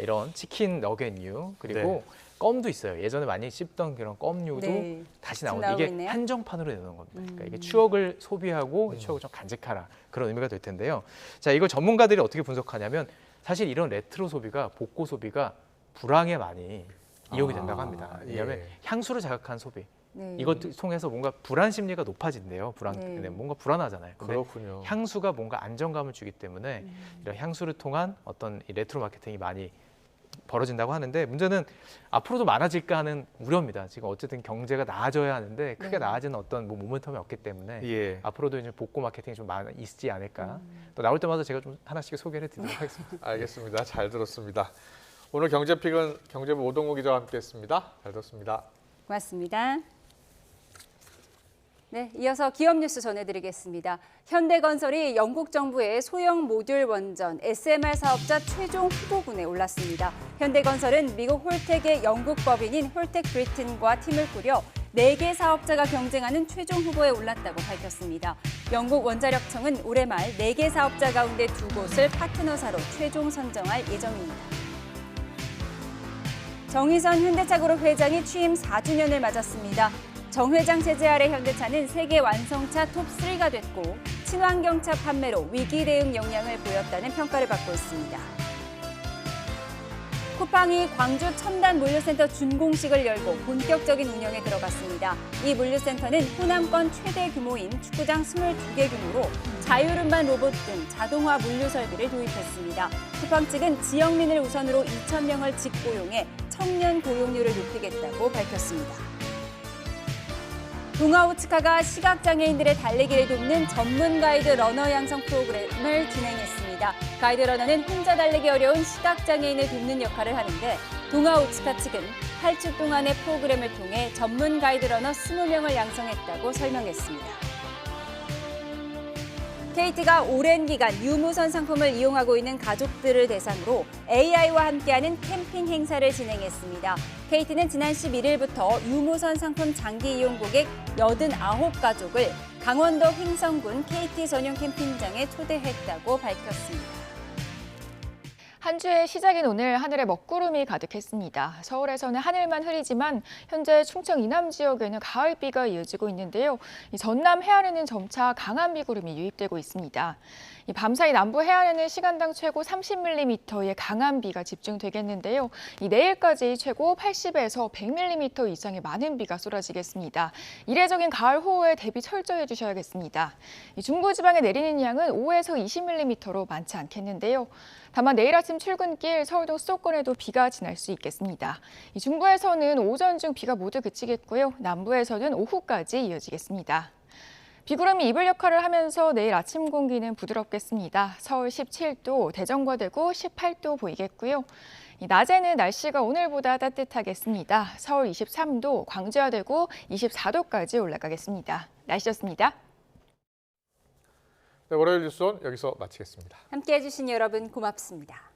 이런 치킨 너겟류 그리고 네. 껌도 있어요. 예전에 많이 씹던 그런 껌류도 네. 다시 지금 나오는데 나오고 이게 있네요. 한정판으로 내놓은 겁니다. 그러니까 이게 추억을 소비하고 추억을 좀 간직하라 그런 의미가 될 텐데요. 자, 이걸 전문가들이 어떻게 분석하냐면 사실 이런 레트로 소비가 복고 소비가 불황에 많이 이용이 된다고 합니다. 왜냐하면 향수를 자극한 소비. 네. 이것 통해서 뭔가 불안 심리가 높아진대요. 네. 뭔가 불안하잖아요. 근데 그렇군요. 향수가 뭔가 안정감을 주기 때문에 이런 향수를 통한 어떤 이 레트로 마케팅이 많이 벌어진다고 하는데 문제는 앞으로도 많아질까 하는 우려입니다. 지금 어쨌든 경제가 나아져야 하는데 크게 나아지는 어떤 뭐 모멘텀이 없기 때문에 예. 앞으로도 이제 복고 마케팅이 좀 많이 있지 않을까. 또 나올 때마다 제가 좀 하나씩 소개를 드리도록 하겠습니다. 알겠습니다. 잘 들었습니다. 오늘 경제픽은 경제부 오동우 기자와 함께했습니다. 잘 들었습니다. 고맙습니다. 네, 이어서 기업 뉴스 전해드리겠습니다. 현대건설이 영국 정부의 소형 모듈 원전 SMR 사업자 최종 후보군에 올랐습니다. 현대건설은 미국 홀텍의 영국 법인인 홀텍 브리튼과 팀을 꾸려 4개 사업자가 경쟁하는 최종 후보에 올랐다고 밝혔습니다. 영국 원자력청은 올해 말 4개 사업자 가운데 2곳을 파트너사로 최종 선정할 예정입니다. 정의선 현대차그룹 회장이 취임 4주년을 맞았습니다. 정 회장 체제 아래 현대차는 세계 완성차 톱3가 됐고 친환경차 판매로 위기 대응 역량을 보였다는 평가를 받고 있습니다. 쿠팡이 광주 첨단 물류센터 준공식을 열고 본격적인 운영에 들어갔습니다. 이 물류센터는 호남권 최대 규모인 축구장 22개 규모로 자율운반 로봇 등 자동화 물류 설비를 도입했습니다. 쿠팡 측은 지역민을 우선으로 2,000명을 직고용해 청년 고용률을 높이겠다고 밝혔습니다. 동아오츠카가 시각장애인들의 달리기를 돕는 전문 가이드 러너 양성 프로그램을 진행했습니다. 가이드 러너는 혼자 달리기 어려운 시각장애인을 돕는 역할을 하는데 동아오츠카 측은 8주 동안의 프로그램을 통해 전문 가이드 러너 20명을 양성했다고 설명했습니다. KT가 오랜 기간 유무선 상품을 이용하고 있는 가족들을 대상으로 AI와 함께하는 캠핑 행사를 진행했습니다. KT는 지난 11일부터 유무선 상품 장기 이용 고객 89가족을 강원도 횡성군 KT 전용 캠핑장에 초대했다고 밝혔습니다. 한 주의 시작인 오늘 하늘에 먹구름이 가득했습니다. 서울에서는 하늘만 흐리지만 현재 충청 이남 지역에는 가을비가 이어지고 있는데요. 전남 해안에는 점차 강한 비구름이 유입되고 있습니다. 밤사이 남부 해안에는 시간당 최고 30mm의 강한 비가 집중되겠는데요. 내일까지 최고 80에서 100mm 이상의 많은 비가 쏟아지겠습니다. 이례적인 가을 호우에 대비 철저히 해주셔야겠습니다. 중부지방에 내리는 양은 5에서 20mm로 많지 않겠는데요. 다만 내일 아침 출근길 서울동 수도권에도 비가 지날 수 있겠습니다. 중부에서는 오전 중 비가 모두 그치겠고요. 남부에서는 오후까지 이어지겠습니다. 비구름이 이불 역할을 하면서 내일 아침 공기는 부드럽겠습니다. 서울 17도, 대전과 대구 18도 보이겠고요. 낮에는 날씨가 오늘보다 따뜻하겠습니다. 서울 23도, 광주와 대구 24도까지 올라가겠습니다. 날씨였습니다. 네, 월요일 뉴스온 여기서 마치겠습니다. 함께해 주신 여러분 고맙습니다.